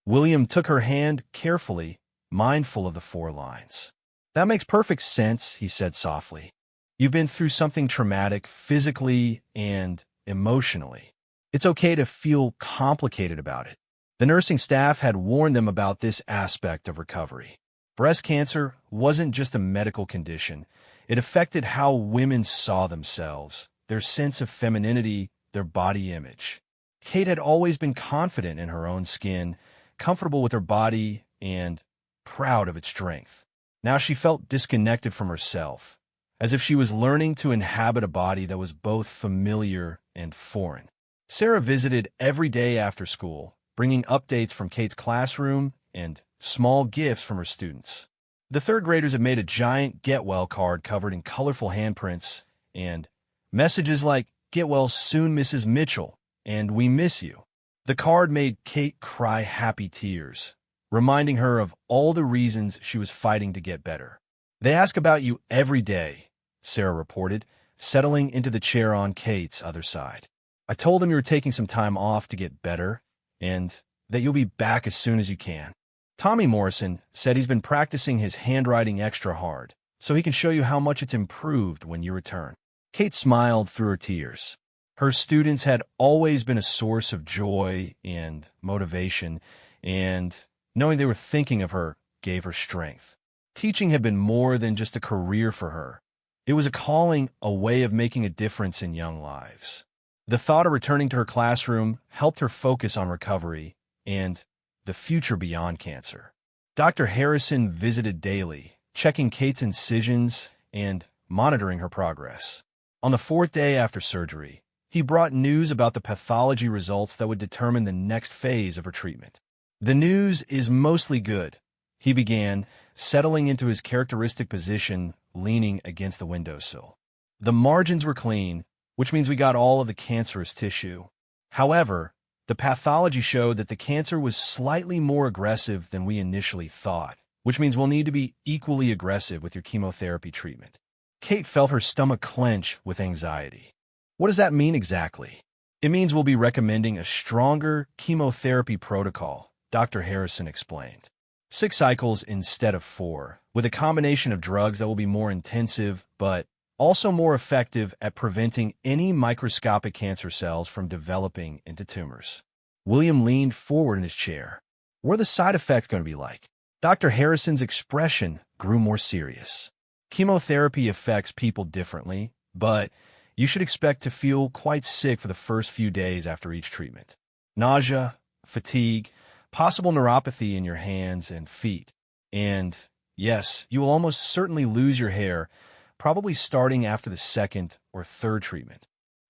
William took her hand carefully, mindful of the 4 lines. "That makes perfect sense," he said softly. "You've been through something traumatic physically and emotionally. It's okay to feel complicated about it." The nursing staff had warned them about this aspect of recovery. Breast cancer wasn't just a medical condition. It affected how women saw themselves, their sense of femininity, their body image. Kate had always been confident in her own skin, comfortable with her body, and proud of its strength. Now she felt disconnected from herself, as if she was learning to inhabit a body that was both familiar and foreign. Sarah visited every day after school, bringing updates from Kate's classroom and small gifts from her students. The third graders had made a giant Get Well card covered in colorful handprints and messages like, "Get well soon, Mrs. Mitchell," and "We miss you." The card made Kate cry happy tears, reminding her of all the reasons she was fighting to get better. "They ask about you every day," Sarah reported, settling into the chair on Kate's other side. "I told them you were taking some time off to get better, and that you'll be back as soon as you can. Tommy Morrison said he's been practicing his handwriting extra hard, so he can show you how much it's improved when you return." Kate smiled through her tears. Her students had always been a source of joy and motivation, and knowing they were thinking of her gave her strength. Teaching had been more than just a career for her. It was a calling, a way of making a difference in young lives. The thought of returning to her classroom helped her focus on recovery and the future beyond cancer. Dr. Harrison visited daily, checking Kate's incisions and monitoring her progress. On the 4th day after surgery, he brought news about the pathology results that would determine the next phase of her treatment. "The news is mostly good," he began, settling into his characteristic position, leaning against the windowsill. "The margins were clean, which means we got all of the cancerous tissue. However, the pathology showed that the cancer was slightly more aggressive than we initially thought, which means we'll need to be equally aggressive with your chemotherapy treatment." Kate felt her stomach clench with anxiety. "What does that mean exactly?" "It means we'll be recommending a stronger chemotherapy protocol," Dr. Harrison explained. 6 cycles instead of 4, with a combination of drugs that will be more intensive but also more effective at preventing any microscopic cancer cells from developing into tumors. William leaned forward in his chair. What are the side effects going to be like? Dr. Harrison's expression grew more serious. Chemotherapy affects people differently, but you should expect to feel quite sick for the first few days after each treatment. Nausea, fatigue, possible neuropathy in your hands and feet. And yes, you will almost certainly lose your hair, probably starting after the second or third treatment.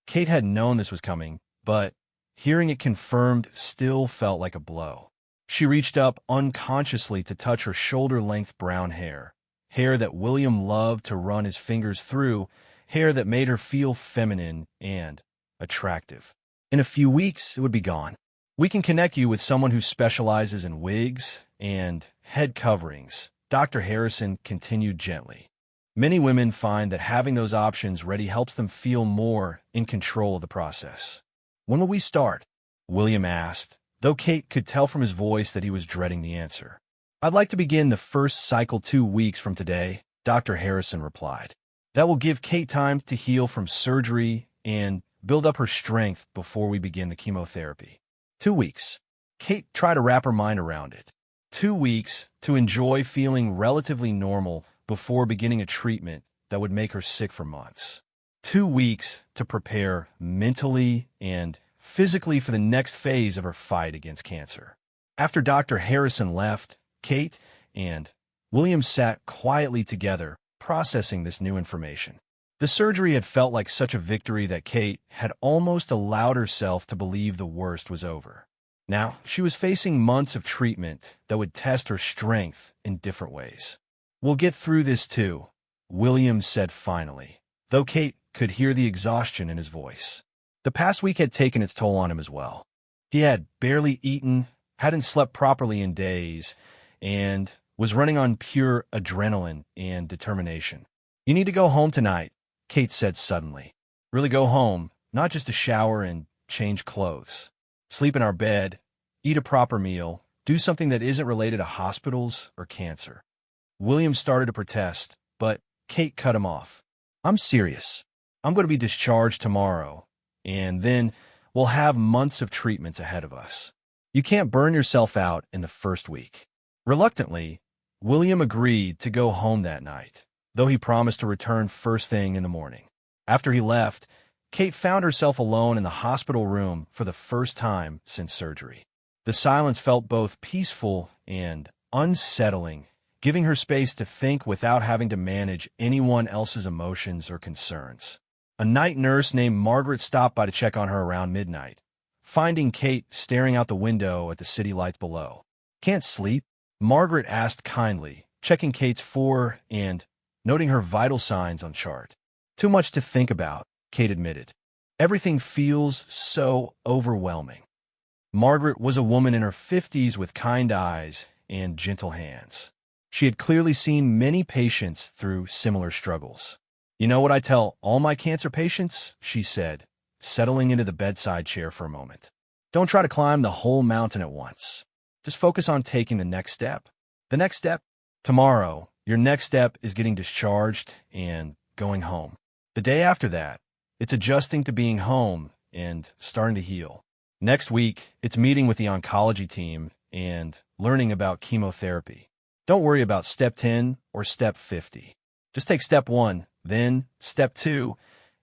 Kate had known this was coming, but hearing it confirmed still felt like a blow. She reached up unconsciously to touch her shoulder-length brown hair that William loved to run his fingers through, hair that made her feel feminine and attractive. In a few weeks, it would be gone. We can connect you with someone who specializes in wigs and head coverings, Dr. Harrison continued gently. Many women find that having those options ready helps them feel more in control of the process. When will we start? William asked, though Kate could tell from his voice that he was dreading the answer. I'd like to begin the first cycle 2 weeks from today, Dr. Harrison replied. That will give Kate time to heal from surgery and build up her strength before we begin the chemotherapy. 2 weeks. Kate tried to wrap her mind around it. 2 weeks to enjoy feeling relatively normal before beginning a treatment that would make her sick for months. 2 weeks to prepare mentally and physically for the next phase of her fight against cancer. After Dr. Harrison left, Kate and William sat quietly together, processing this new information. The surgery had felt like such a victory that Kate had almost allowed herself to believe the worst was over. Now, she was facing months of treatment that would test her strength in different ways. We'll get through this too, William said finally, though Kate could hear the exhaustion in his voice. The past week had taken its toll on him as well. He had barely eaten, hadn't slept properly in days, and was running on pure adrenaline and determination. You need to go home tonight, Kate said suddenly. Really go home, not just to shower and change clothes. Sleep in our bed, eat a proper meal, do something that isn't related to hospitals or cancer. William started to protest, but Kate cut him off. I'm serious. I'm going to be discharged tomorrow, and then we'll have months of treatments ahead of us. You can't burn yourself out in the first week. Reluctantly, William agreed to go home that night, though he promised to return first thing in the morning. After he left, Kate found herself alone in the hospital room for the first time since surgery. The silence felt both peaceful and unsettling, giving her space to think without having to manage anyone else's emotions or concerns. A night nurse named Margaret stopped by to check on her around midnight, finding Kate staring out the window at the city lights below. Can't sleep? Margaret asked kindly, checking Kate's and noting her vital signs on chart. Too much to think about, Kate admitted. Everything feels so overwhelming. Margaret was a woman in her 50s with kind eyes and gentle hands. She had clearly seen many patients through similar struggles. You know what I tell all my cancer patients? She said, settling into the bedside chair for a moment. Don't try to climb the whole mountain at once. Just focus on taking the next step. The next step? Tomorrow, your next step is getting discharged and going home. The day after that, it's adjusting to being home and starting to heal. Next week, it's meeting with the oncology team and learning about chemotherapy. Don't worry about step 10 or step 50. Just take step 1, then step 2,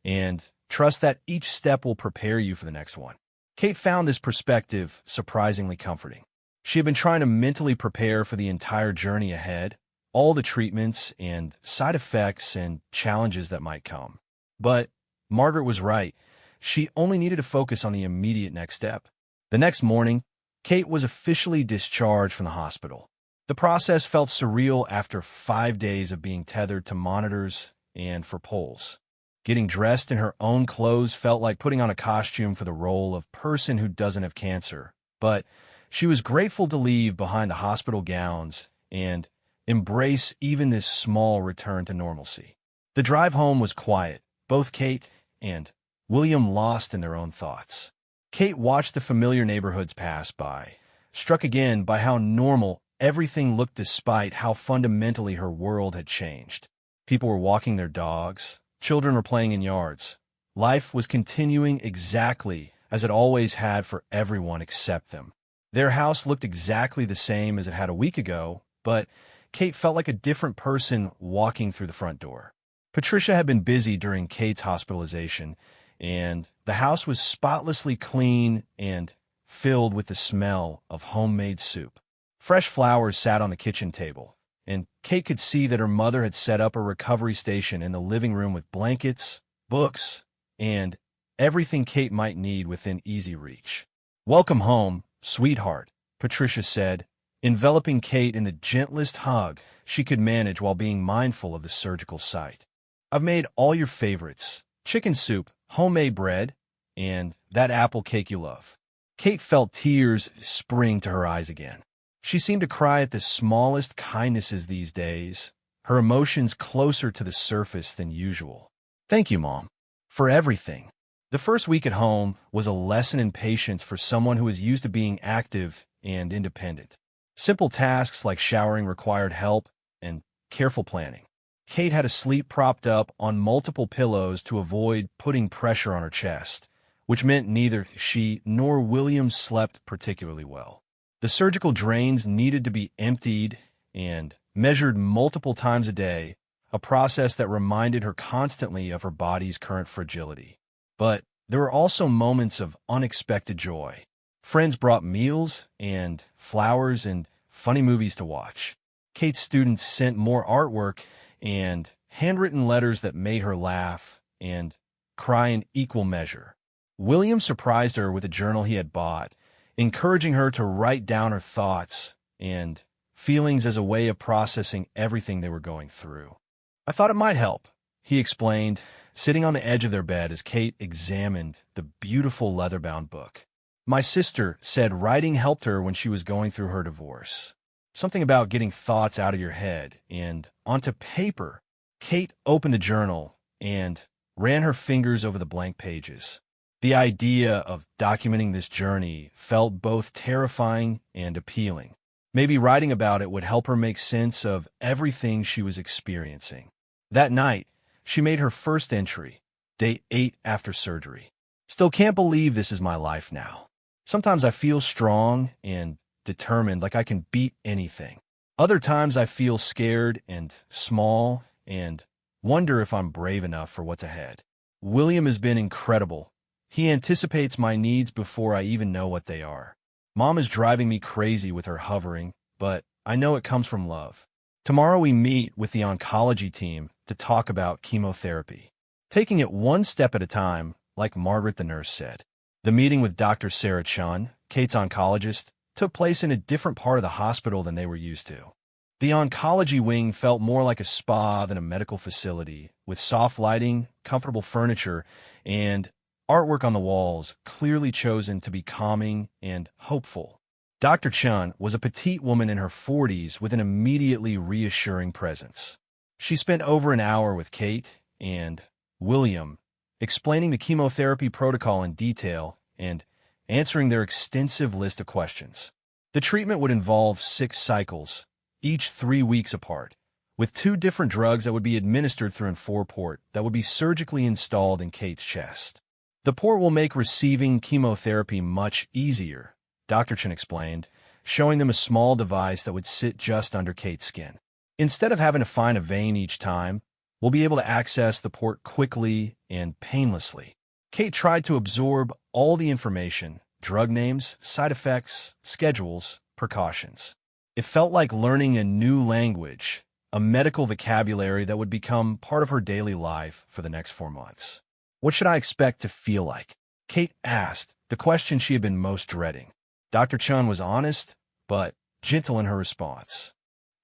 and trust that each step will prepare you for the next one. Kate found this perspective surprisingly comforting. She had been trying to mentally prepare for the entire journey ahead, all the treatments and side effects and challenges that might come. But Margaret was right. She only needed to focus on the immediate next step. The next morning, Kate was officially discharged from the hospital. The process felt surreal after 5 days of being tethered to monitors and for poles. Getting dressed in her own clothes felt like putting on a costume for the role of person who doesn't have cancer, but she was grateful to leave behind the hospital gowns and embrace even this small return to normalcy. The drive home was quiet, both Kate and William lost in their own thoughts. Kate watched the familiar neighborhoods pass by, struck again by how normal everything looked despite how fundamentally her world had changed. People were walking their dogs, children were playing in yards. Life was continuing exactly as it always had for everyone except them. Their house looked exactly the same as it had a week ago, but Kate felt like a different person walking through the front door. Patricia had been busy during Kate's hospitalization, and the house was spotlessly clean and filled with the smell of homemade soup. Fresh flowers sat on the kitchen table, and Kate could see that her mother had set up a recovery station in the living room with blankets, books, and everything Kate might need within easy reach. "Welcome home, sweetheart," Patricia said, enveloping Kate in the gentlest hug she could manage while being mindful of the surgical site. "I've made all your favorites, chicken soup, homemade bread, and that apple cake you love." Kate felt tears spring to her eyes again. She seemed to cry at the smallest kindnesses these days, her emotions closer to the surface than usual. "Thank you, Mom, for everything." The first week at home was a lesson in patience for someone who is used to being active and independent. Simple tasks like showering required help and careful planning. Kate had to sleep propped up on multiple pillows to avoid putting pressure on her chest, which meant neither she nor William slept particularly well. The surgical drains needed to be emptied and measured multiple times a day, a process that reminded her constantly of her body's current fragility. But there were also moments of unexpected joy. Friends brought meals and flowers and funny movies to watch. Kate's students sent more artwork and handwritten letters that made her laugh and cry in equal measure. William surprised her with a journal he had bought, encouraging her to write down her thoughts and feelings as a way of processing everything they were going through. "I thought it might help," he explained, sitting on the edge of their bed as Kate examined the beautiful leather-bound book. "My sister said writing helped her when she was going through her divorce. Something about getting thoughts out of your head and onto paper." Kate opened the journal and ran her fingers over the blank pages. The idea of documenting this journey felt both terrifying and appealing. Maybe writing about it would help her make sense of everything she was experiencing. That night, she made her first entry, day 8 after surgery. "Still can't believe this is my life now. Sometimes I feel strong and determined, like I can beat anything. Other times I feel scared and small and wonder if I'm brave enough for what's ahead. William has been incredible. He anticipates my needs before I even know what they are. Mom is driving me crazy with her hovering, but I know it comes from love." Tomorrow we meet with the oncology team to talk about chemotherapy. Taking it one step at a time, like Margaret the nurse said. The meeting with Dr. Sarah Chun, Kate's oncologist, took place in a different part of the hospital than they were used to. The oncology wing felt more like a spa than a medical facility, with soft lighting, comfortable furniture, and artwork on the walls clearly chosen to be calming and hopeful. Dr. Chun was a petite woman in her 40s with an immediately reassuring presence. She spent over an hour with Kate and William, explaining the chemotherapy protocol in detail and answering their extensive list of questions. The treatment would involve 6 cycles, each 3 weeks apart, with 2 different drugs that would be administered through an 4-port that would be surgically installed in Kate's chest. "The port will make receiving chemotherapy much easier," Dr. Chen explained, showing them a small device that would sit just under Kate's skin. "Instead of having to find a vein each time, we'll be able to access the port quickly and painlessly." Kate tried to absorb all the information, drug names, side effects, schedules, precautions. It felt like learning a new language, a medical vocabulary that would become part of her daily life for the next 4 months. "What should I expect to feel like?" Kate asked, the question she had been most dreading. Dr. Chun was honest, but gentle in her response.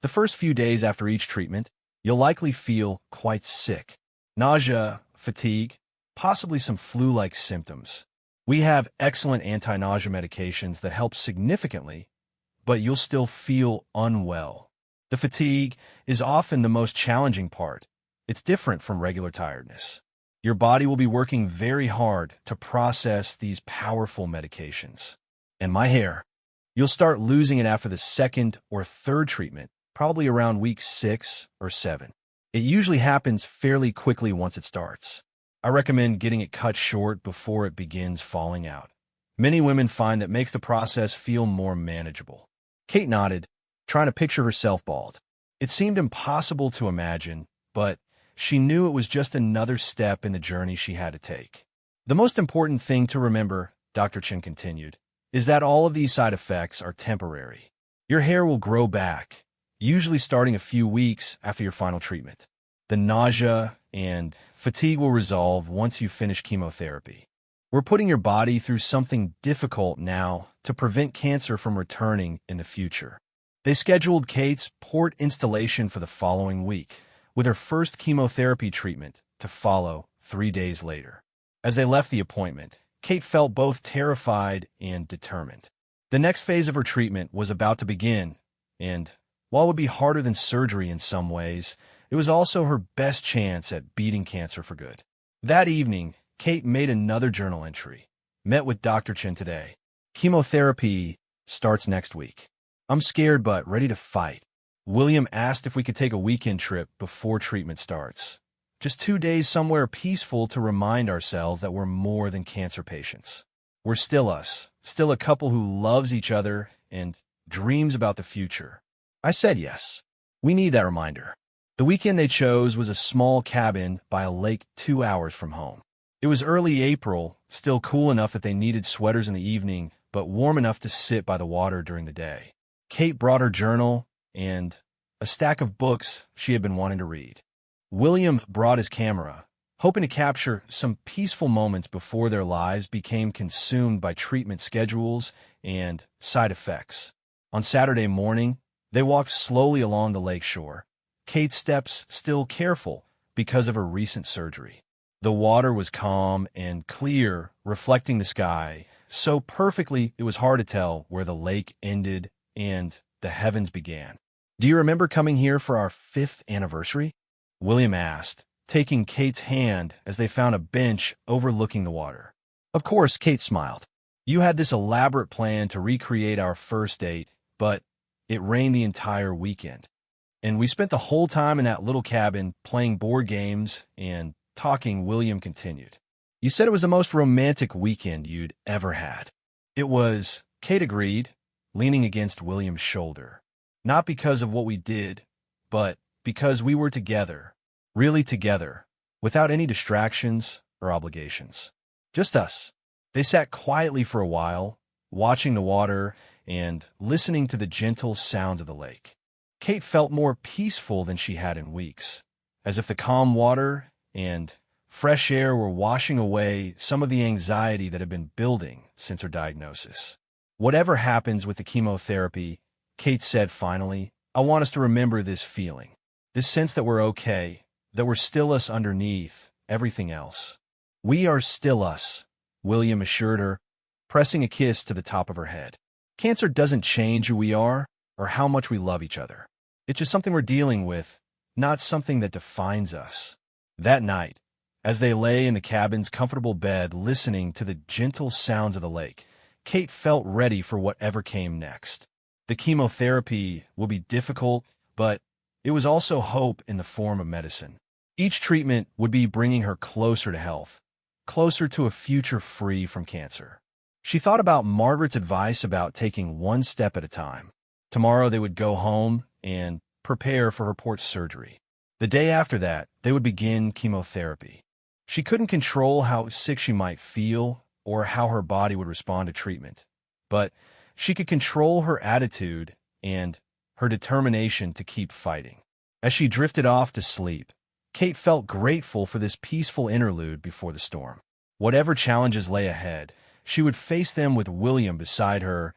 "The first few days after each treatment, you'll likely feel quite sick. Nausea, fatigue, possibly some flu-like symptoms. We have excellent anti-nausea medications that help significantly, but you'll still feel unwell. The fatigue is often the most challenging part. It's different from regular tiredness. Your body will be working very hard to process these powerful medications." And my hair. You'll start losing it after the second or third treatment, probably around week 6 or 7. It usually happens fairly quickly once it starts. I recommend getting it cut short before it begins falling out. Many women find that makes the process feel more manageable. Kate nodded, trying to picture herself bald. It seemed impossible to imagine, but she knew it was just another step in the journey she had to take. The most important thing to remember, Dr. Chen continued, is that all of these side effects are temporary. Your hair will grow back, usually starting a few weeks after your final treatment. The nausea and fatigue will resolve once you finish chemotherapy. We're putting your body through something difficult now to prevent cancer from returning in the future. They scheduled Kate's port installation for the following week, with her first chemotherapy treatment to follow 3 days later. As they left the appointment, Kate felt both terrified and determined. The next phase of her treatment was about to begin, and while it would be harder than surgery in some ways, it was also her best chance at beating cancer for good. That evening, Kate made another journal entry. Met with Dr. Chen today. Chemotherapy starts next week. I'm scared but ready to fight. William asked if we could take a weekend trip before treatment starts. Just 2 days somewhere peaceful to remind ourselves that we're more than cancer patients. We're still us, still a couple who loves each other and dreams about the future. I said yes. We need that reminder. The weekend they chose was a small cabin by a lake 2 hours from home. It was early April, still cool enough that they needed sweaters in the evening, but warm enough to sit by the water during the day. Kate brought her journal and a stack of books she had been wanting to read. William brought his camera, hoping to capture some peaceful moments before their lives became consumed by treatment schedules and side effects. On Saturday morning, they walked slowly along the lake shore, Kate's steps still careful because of her recent surgery. The water was calm and clear, reflecting the sky, so perfectly it was hard to tell where the lake ended and the heavens began. Do you remember coming here for our 5th anniversary? William asked, taking Kate's hand as they found a bench overlooking the water. Of course, Kate smiled. You had this elaborate plan to recreate our first date, but it rained the entire weekend. And we spent the whole time in that little cabin playing board games and talking, William continued. You said it was the most romantic weekend you'd ever had. It was, Kate agreed, leaning against William's shoulder. Not because of what we did, but because we were together, really together, without any distractions or obligations. Just us. They sat quietly for a while, watching the water and listening to the gentle sounds of the lake. Kate felt more peaceful than she had in weeks, as if the calm water and fresh air were washing away some of the anxiety that had been building since her diagnosis. Whatever happens with the chemotherapy, Kate said finally, I want us to remember this feeling, this sense that we're okay, that we're still us underneath everything else. We are still us, William assured her, pressing a kiss to the top of her head. Cancer doesn't change who we are or how much we love each other. It's just something we're dealing with, not something that defines us. That night, as they lay in the cabin's comfortable bed listening to the gentle sounds of the lake, Kate felt ready for whatever came next. The chemotherapy will be difficult, but it was also hope in the form of medicine. Each treatment would be bringing her closer to health, closer to a future free from cancer. She thought about Margaret's advice about taking one step at a time. Tomorrow they would go home and prepare for her port surgery. The day after that, they would begin chemotherapy. She couldn't control how sick she might feel or how her body would respond to treatment, but she could control her attitude and her determination to keep fighting. As she drifted off to sleep, Kate felt grateful for this peaceful interlude before the storm. Whatever challenges lay ahead, she would face them with William beside her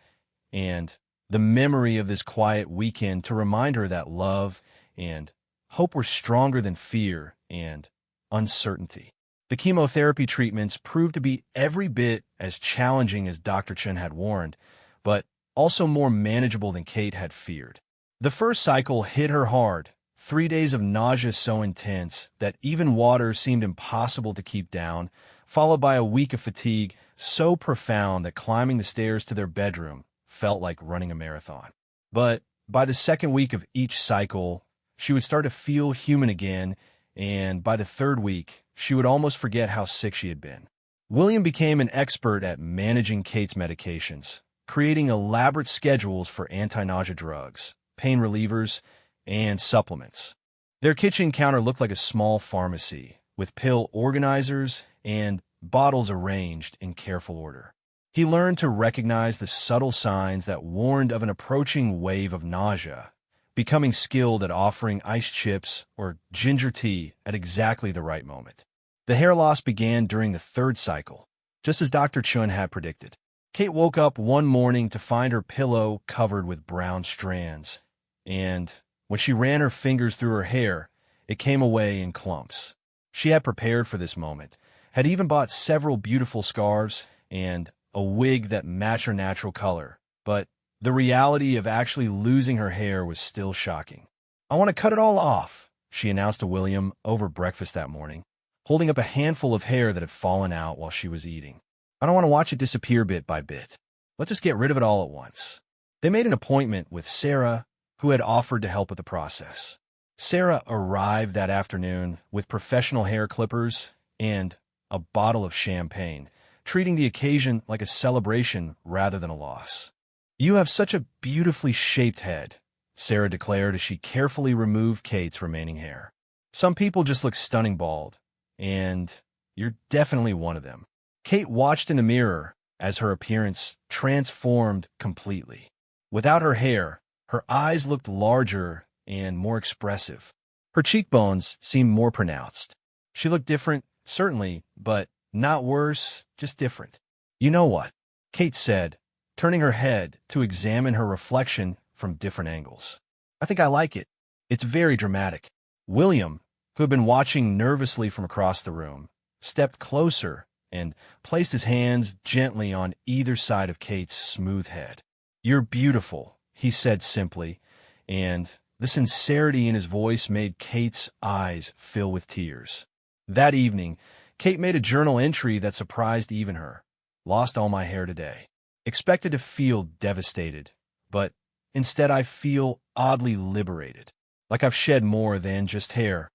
and the memory of this quiet weekend to remind her that love and hope were stronger than fear and uncertainty. The chemotherapy treatments proved to be every bit as challenging as Dr. Chen had warned, but also more manageable than Kate had feared. The first cycle hit her hard, 3 days of nausea so intense that even water seemed impossible to keep down, followed by a week of fatigue so profound that climbing the stairs to their bedroom felt like running a marathon. But by the second week of each cycle, she would start to feel human again, and by the third week, she would almost forget how sick she had been. William became an expert at managing Kate's medications, creating elaborate schedules for anti-nausea drugs, pain relievers, and supplements. Their kitchen counter looked like a small pharmacy, with pill organizers and bottles arranged in careful order. He learned to recognize the subtle signs that warned of an approaching wave of nausea, becoming skilled at offering ice chips or ginger tea at exactly the right moment. The hair loss began during the third cycle, just as Dr. Chun had predicted. Kate woke up one morning to find her pillow covered with brown strands, and when she ran her fingers through her hair, it came away in clumps. She had prepared for this moment, had even bought several beautiful scarves and a wig that matched her natural color, but the reality of actually losing her hair was still shocking. "I want to cut it all off," she announced to William over breakfast that morning, holding up a handful of hair that had fallen out while she was eating. "I don't want to watch it disappear bit by bit. Let's just get rid of it all at once." They made an appointment with Sarah, who had offered to help with the process. Sarah arrived that afternoon with professional hair clippers and a bottle of champagne, treating the occasion like a celebration rather than a loss. "You have such a beautifully shaped head," Sarah declared as she carefully removed Kate's remaining hair. "Some people just look stunning bald, and you're definitely one of them." Kate watched in the mirror as her appearance transformed completely. Without her hair, her eyes looked larger and more expressive. Her cheekbones seemed more pronounced. She looked different, certainly, but not worse, just different. "You know what?" Kate said, turning her head to examine her reflection from different angles. "I think I like it. It's very dramatic." William, who had been watching nervously from across the room, stepped closer and placed his hands gently on either side of Kate's smooth head. "You're beautiful," he said simply, and the sincerity in his voice made Kate's eyes fill with tears. That evening, Kate made a journal entry that surprised even her. "Lost all my hair today. Expected to feel devastated, but instead I feel oddly liberated. Like I've shed more than just hair.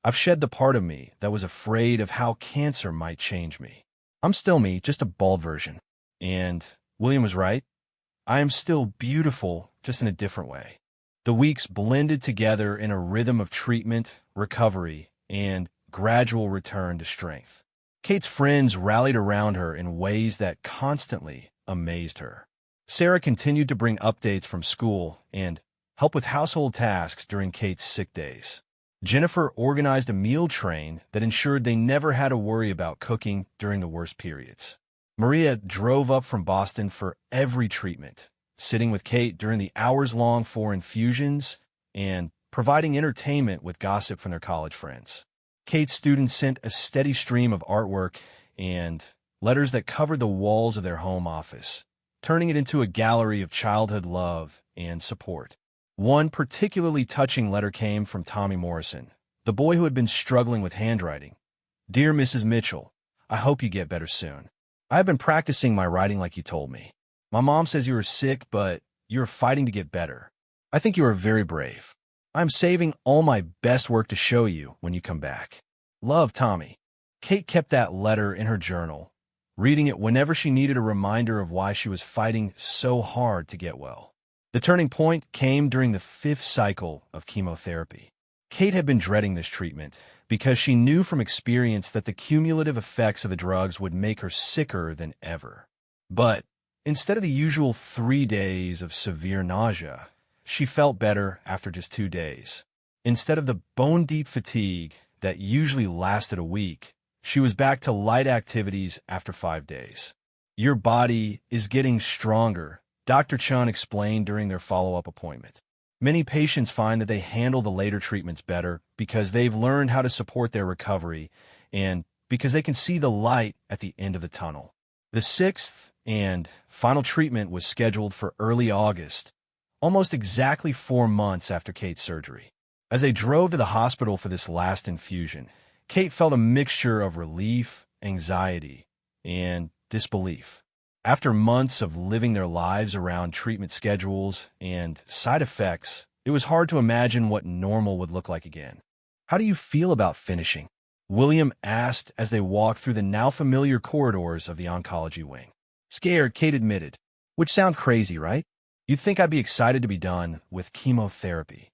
I've shed the part of me that was afraid of how cancer might change me. I'm still me, just a bald version." And William was right. I am still beautiful, just in a different way. The weeks blended together in a rhythm of treatment, recovery, and gradual return to strength. Kate's friends rallied around her in ways that constantly amazed her. Sarah continued to bring updates from school and help with household tasks during Kate's sick days. Jennifer organized a meal train that ensured they never had to worry about cooking during the worst periods. Maria drove up from Boston for every treatment, sitting with Kate during the hours-long 4 infusions and providing entertainment with gossip from their college friends. Kate's students sent a steady stream of artwork and letters that covered the walls of their home office, turning it into a gallery of childhood love and support. One particularly touching letter came from Tommy Morrison, the boy who had been struggling with handwriting. "Dear Mrs. Mitchell, I hope you get better soon. I have been practicing my writing like you told me. My mom says you are sick, but you are fighting to get better. I think you are very brave. I am saving all my best work to show you when you come back. Love, Tommy." Kate kept that letter in her journal, reading it whenever she needed a reminder of why she was fighting so hard to get well. The turning point came during the 5th cycle of chemotherapy. Kate had been dreading this treatment because she knew from experience that the cumulative effects of the drugs would make her sicker than ever. But instead of the usual 3 days of severe nausea, she felt better after just 2 days. Instead of the bone-deep fatigue that usually lasted a week, she was back to light activities after 5 days. "Your body is getting stronger," Dr. Chun explained during their follow-up appointment. Many patients find that they handle the later treatments better because they've learned how to support their recovery and because they can see the light at the end of the tunnel. The 6th and final treatment was scheduled for early August, almost exactly 4 months after Kate's surgery. As they drove to the hospital for this last infusion, Kate felt a mixture of relief, anxiety, and disbelief. After months of living their lives around treatment schedules and side effects, it was hard to imagine what normal would look like again. "How do you feel about finishing?" William asked as they walked through the now familiar corridors of the oncology wing. "Scared," Kate admitted. "Which sound crazy, right? You'd think I'd be excited to be done with chemotherapy."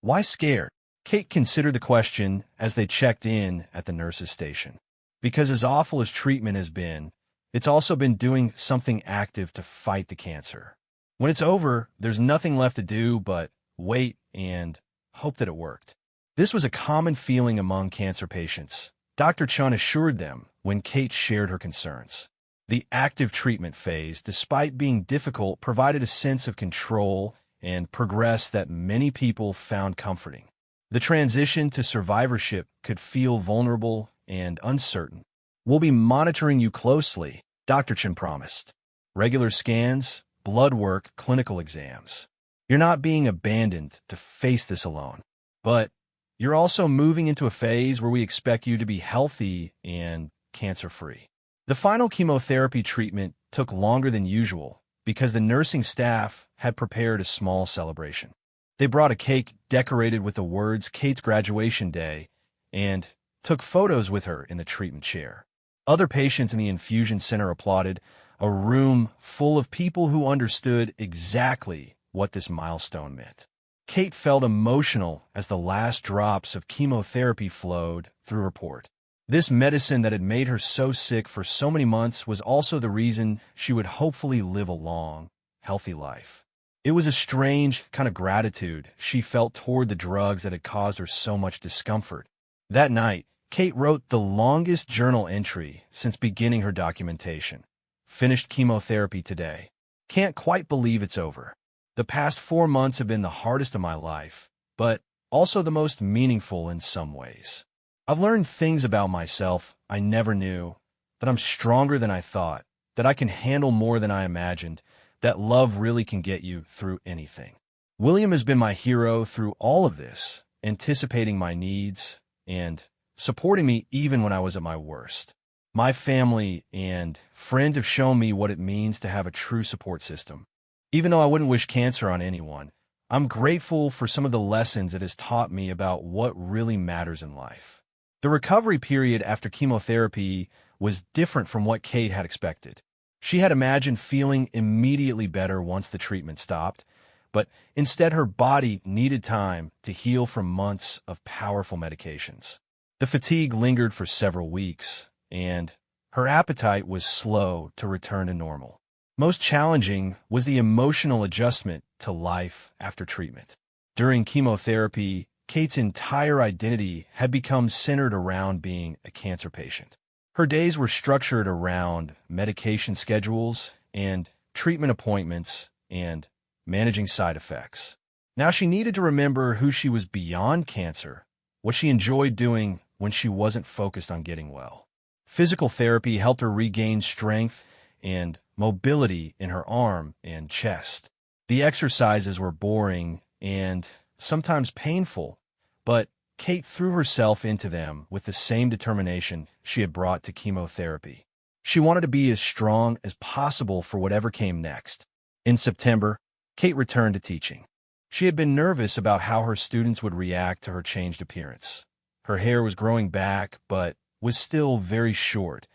"Why scared?" Kate considered the question as they checked in at the nurse's station. "Because as awful as treatment has been, it's also been doing something active to fight the cancer. When it's over, there's nothing left to do but wait and hope that it worked." This was a common feeling among cancer patients, Dr. Chun assured them when Kate shared her concerns. The active treatment phase, despite being difficult, provided a sense of control and progress that many people found comforting. The transition to survivorship could feel vulnerable and uncertain. "We'll be monitoring you closely," Dr. Chun promised. "Regular scans, blood work, clinical exams. You're not being abandoned to face this alone. But you're also moving into a phase where we expect you to be healthy and cancer-free." The final chemotherapy treatment took longer than usual because the nursing staff had prepared a small celebration. They brought a cake decorated with the words "Kate's graduation day" and took photos with her in the treatment chair. Other patients in the infusion center applauded, a room full of people who understood exactly what this milestone meant. Kate felt emotional as the last drops of chemotherapy flowed through her port. This medicine that had made her so sick for so many months was also the reason she would hopefully live a long, healthy life. It was a strange kind of gratitude she felt toward the drugs that had caused her so much discomfort. That night, Kate wrote the longest journal entry since beginning her documentation. "Finished chemotherapy today. Can't quite believe it's over. The past 4 months have been the hardest of my life, but also the most meaningful in some ways. I've learned things about myself I never knew, that I'm stronger than I thought, that I can handle more than I imagined, that love really can get you through anything. William has been my hero through all of this, anticipating my needs and supporting me even when I was at my worst. My family and friends have shown me what it means to have a true support system. Even though I wouldn't wish cancer on anyone, I'm grateful for some of the lessons it has taught me about what really matters in life." The recovery period after chemotherapy was different from what Kate had expected. She had imagined feeling immediately better once the treatment stopped, but instead her body needed time to heal from months of powerful medications. The fatigue lingered for several weeks, and her appetite was slow to return to normal. Most challenging was the emotional adjustment to life after treatment. During chemotherapy, Kate's entire identity had become centered around being a cancer patient. Her days were structured around medication schedules and treatment appointments and managing side effects. Now she needed to remember who she was beyond cancer, what she enjoyed doing when she wasn't focused on getting well. Physical therapy helped her regain strength and mobility in her arm and chest. The exercises were boring and sometimes painful, but Kate threw herself into them with the same determination she had brought to chemotherapy. She wanted to be as strong as possible for whatever came next. In September, Kate returned to teaching. She had been nervous about how her students would react to her changed appearance. Her hair was growing back, but was still very short,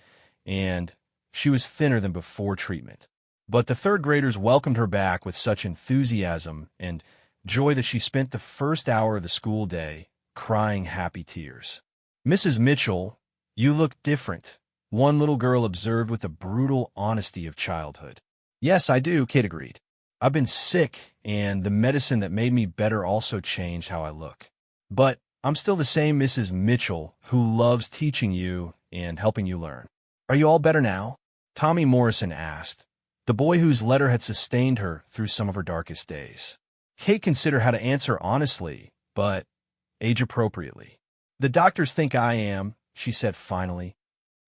and she was thinner than before treatment. But the third graders welcomed her back with such enthusiasm and joy that she spent the first hour of the school day crying happy tears. "Mrs. Mitchell, you look different," one little girl observed with the brutal honesty of childhood. "Yes, I do," Kate agreed. "I've been sick, and the medicine that made me better also changed how I look. But I'm still the same Mrs. Mitchell who loves teaching you and helping you learn." "Are you all better now?" Tommy Morrison asked, the boy whose letter had sustained her through some of her darkest days. Kate considered how to answer honestly, but age-appropriately. "The doctors think I am," she said finally,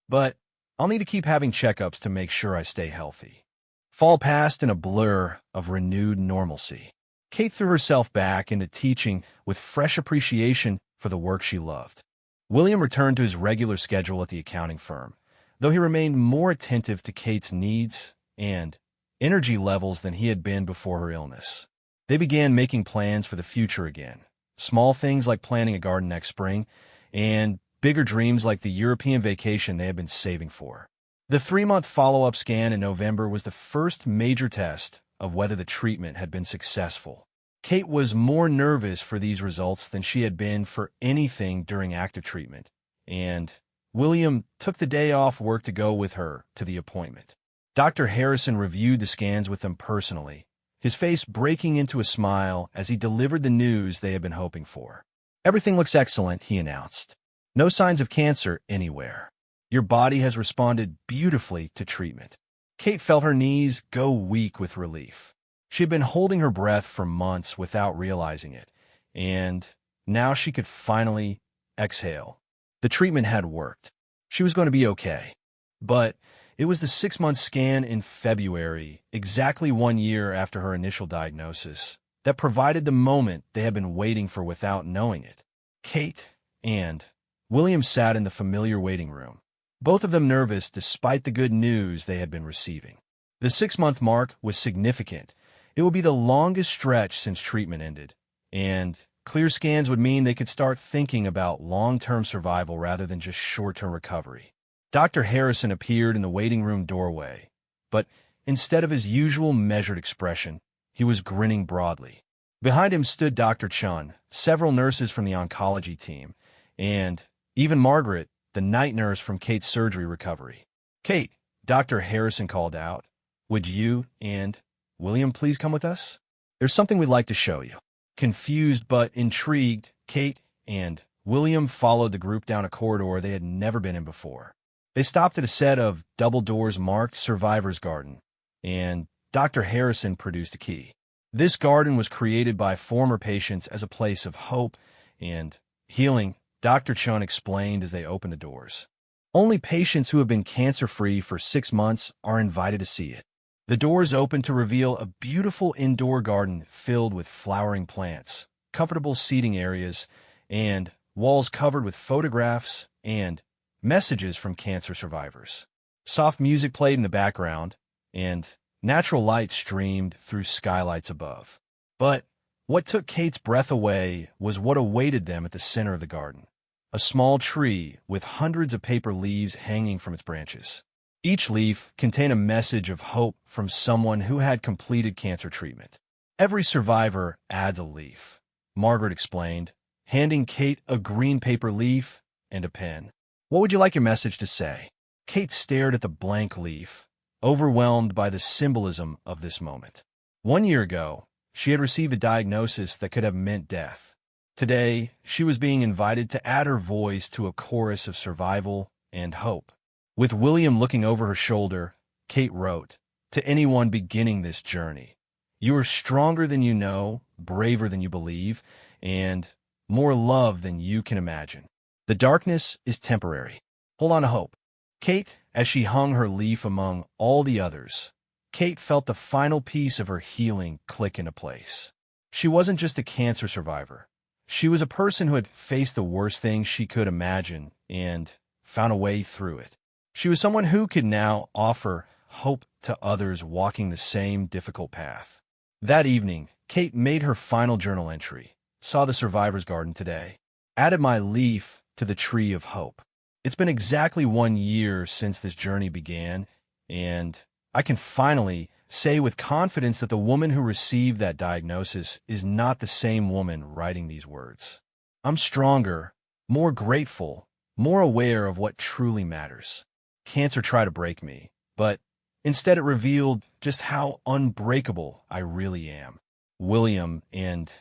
"but I'll need to keep having checkups to make sure I stay healthy." Fall passed in a blur of renewed normalcy. Kate threw herself back into teaching with fresh appreciation for the work she loved. William returned to his regular schedule at the accounting firm, though he remained more attentive to Kate's needs and energy levels than he had been before her illness. They began making plans for the future again. Small things like planting a garden next spring, and bigger dreams like the European vacation they had been saving for. The 3-month follow-up scan in November was the first major test of whether the treatment had been successful. Kate was more nervous for these results than she had been for anything during active treatment, and William took the day off work to go with her to the appointment. Dr. Harrison reviewed the scans with them personally, his face breaking into a smile as he delivered the news they had been hoping for. "Everything looks excellent," he announced. "No signs of cancer anywhere. Your body has responded beautifully to treatment." Kate felt her knees go weak with relief. She had been holding her breath for months without realizing it, and now she could finally exhale. The treatment had worked. She was going to be okay. But it was the 6-month scan in February, exactly 1 year after her initial diagnosis, that provided the moment they had been waiting for without knowing it. Kate and William sat in the familiar waiting room, both of them nervous despite the good news they had been receiving. The 6-month mark was significant. It would be the longest stretch since treatment ended, and clear scans would mean they could start thinking about long-term survival rather than just short-term recovery. Dr. Harrison appeared in the waiting room doorway, but instead of his usual measured expression, he was grinning broadly. Behind him stood Dr. Chun, several nurses from the oncology team, and even Margaret, the night nurse from Kate's surgery recovery. "Kate," Dr. Harrison called out, "would you and William please come with us? There's something we'd like to show you." Confused but intrigued, Kate and William followed the group down a corridor they had never been in before. They stopped at a set of double doors marked Survivor's Garden, and Dr. Harrison produced a key. This garden was created by former patients as a place of hope and healing, Dr. Chun explained as they opened the doors. Only patients who have been cancer-free for 6 months are invited to see it. The doors opened to reveal a beautiful indoor garden filled with flowering plants, comfortable seating areas, and walls covered with photographs and messages from cancer survivors. Soft music played in the background, and natural light streamed through skylights above. But what took Kate's breath away was what awaited them at the center of the garden. A small tree with hundreds of paper leaves hanging from its branches. Each leaf contained a message of hope from someone who had completed cancer treatment. "Every survivor adds a leaf," Margaret explained, handing Kate a green paper leaf and a pen. "What would you like your message to say?" Kate stared at the blank leaf, overwhelmed by the symbolism of this moment. 1 year ago, she had received a diagnosis that could have meant death. Today, she was being invited to add her voice to a chorus of survival and hope. With William looking over her shoulder, Kate wrote, "To anyone beginning this journey, you are stronger than you know, braver than you believe, and more loved than you can imagine. The darkness is temporary. Hold on to hope." Kate, as she hung her leaf among all the others, Kate felt the final piece of her healing click into place. She wasn't just a cancer survivor. She was a person who had faced the worst things she could imagine and found a way through it. She was someone who could now offer hope to others walking the same difficult path. That evening, Kate made her final journal entry. "Saw the Survivor's Garden today. Added my leaf to the tree of hope. It's been exactly 1 year since this journey began, and I can finally say with confidence that the woman who received that diagnosis is not the same woman writing these words. I'm stronger, more grateful, more aware of what truly matters. Cancer tried to break me, but instead it revealed just how unbreakable I really am. William and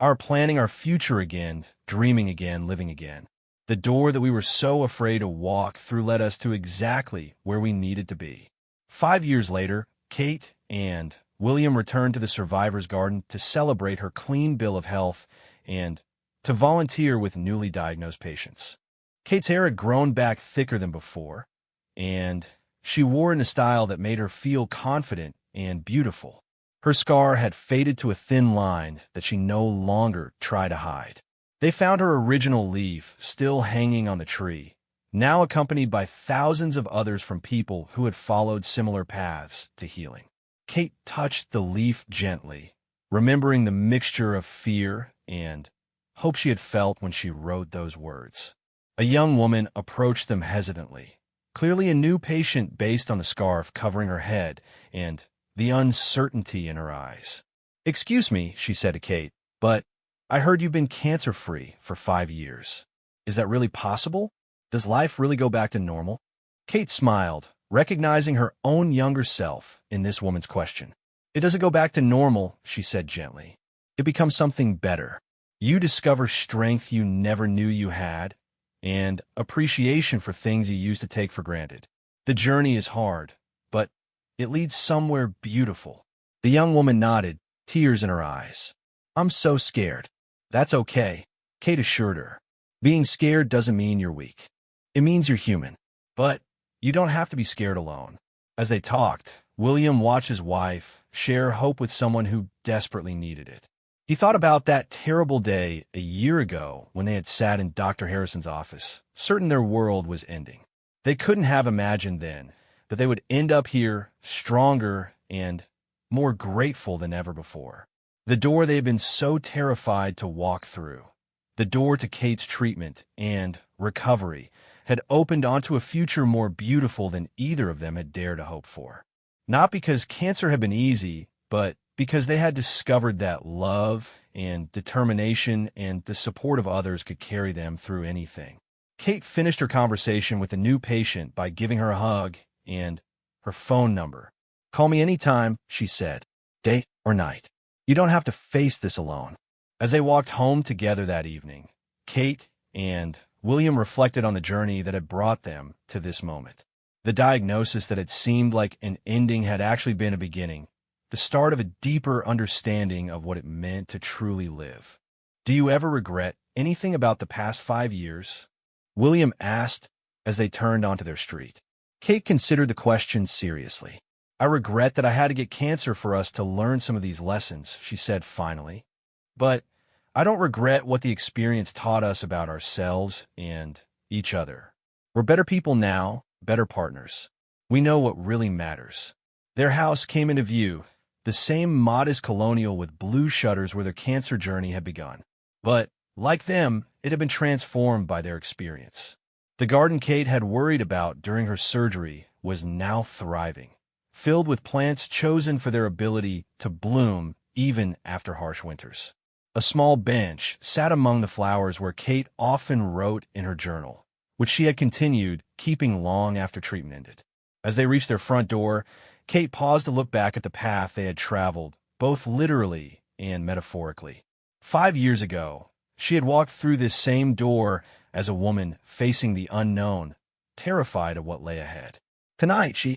are planning our future again, dreaming again, living again. The door that we were so afraid to walk through led us to exactly where we needed to be." 5 years later, Kate and William returned to the Survivor's Garden to celebrate her clean bill of health and to volunteer with newly diagnosed patients. Kate's hair had grown back thicker than before, and she wore it in a style that made her feel confident and beautiful. Her scar had faded to a thin line that she no longer tried to hide. They found her original leaf still hanging on the tree, now accompanied by thousands of others from people who had followed similar paths to healing. Kate touched the leaf gently, remembering the mixture of fear and hope she had felt when she wrote those words. A young woman approached them hesitantly, clearly a new patient based on the scarf covering her head and the uncertainty in her eyes. "Excuse me," she said to Kate, "but I heard you've been cancer-free for 5 years. Is that really possible? Does life really go back to normal?" Kate smiled, recognizing her own younger self in this woman's question. "It doesn't go back to normal," she said gently. "It becomes something better. You discover strength you never knew you had, and appreciation for things you used to take for granted. The journey is hard, but it leads somewhere beautiful." The young woman nodded, tears in her eyes. "I'm so scared." "That's okay," Kate assured her. "Being scared doesn't mean you're weak. It means you're human. But you don't have to be scared alone." As they talked, William watched his wife share hope with someone who desperately needed it. He thought about that terrible day a year ago when they had sat in Dr. Harrison's office, certain their world was ending. They couldn't have imagined then that they would end up here stronger and more grateful than ever before. The door they had been so terrified to walk through, the door to Kate's treatment and recovery, had opened onto a future more beautiful than either of them had dared to hope for. Not because cancer had been easy, but because they had discovered that love and determination and the support of others could carry them through anything. Kate finished her conversation with a new patient by giving her a hug and her phone number. "Call me anytime," she said, "day or night. You don't have to face this alone." As they walked home together that evening, Kate and William reflected on the journey that had brought them to this moment. The diagnosis that had seemed like an ending had actually been a beginning, the start of a deeper understanding of what it meant to truly live. "Do you ever regret anything about the past 5 years?" William asked as they turned onto their street. Kate considered the question seriously. "I regret that I had to get cancer for us to learn some of these lessons," she said finally. "But I don't regret what the experience taught us about ourselves and each other. We're better people now, better partners. We know what really matters." Their house came into view, the same modest colonial with blue shutters where their cancer journey had begun. But, like them, it had been transformed by their experience. The garden Kate had worried about during her surgery was now thriving, filled with plants chosen for their ability to bloom even after harsh winters. A small bench sat among the flowers where Kate often wrote in her journal, which she had continued keeping long after treatment ended. As they reached their front door, Kate paused to look back at the path they had traveled, both literally and metaphorically. 5 years ago, she had walked through this same door as a woman facing the unknown, terrified of what lay ahead. Tonight, she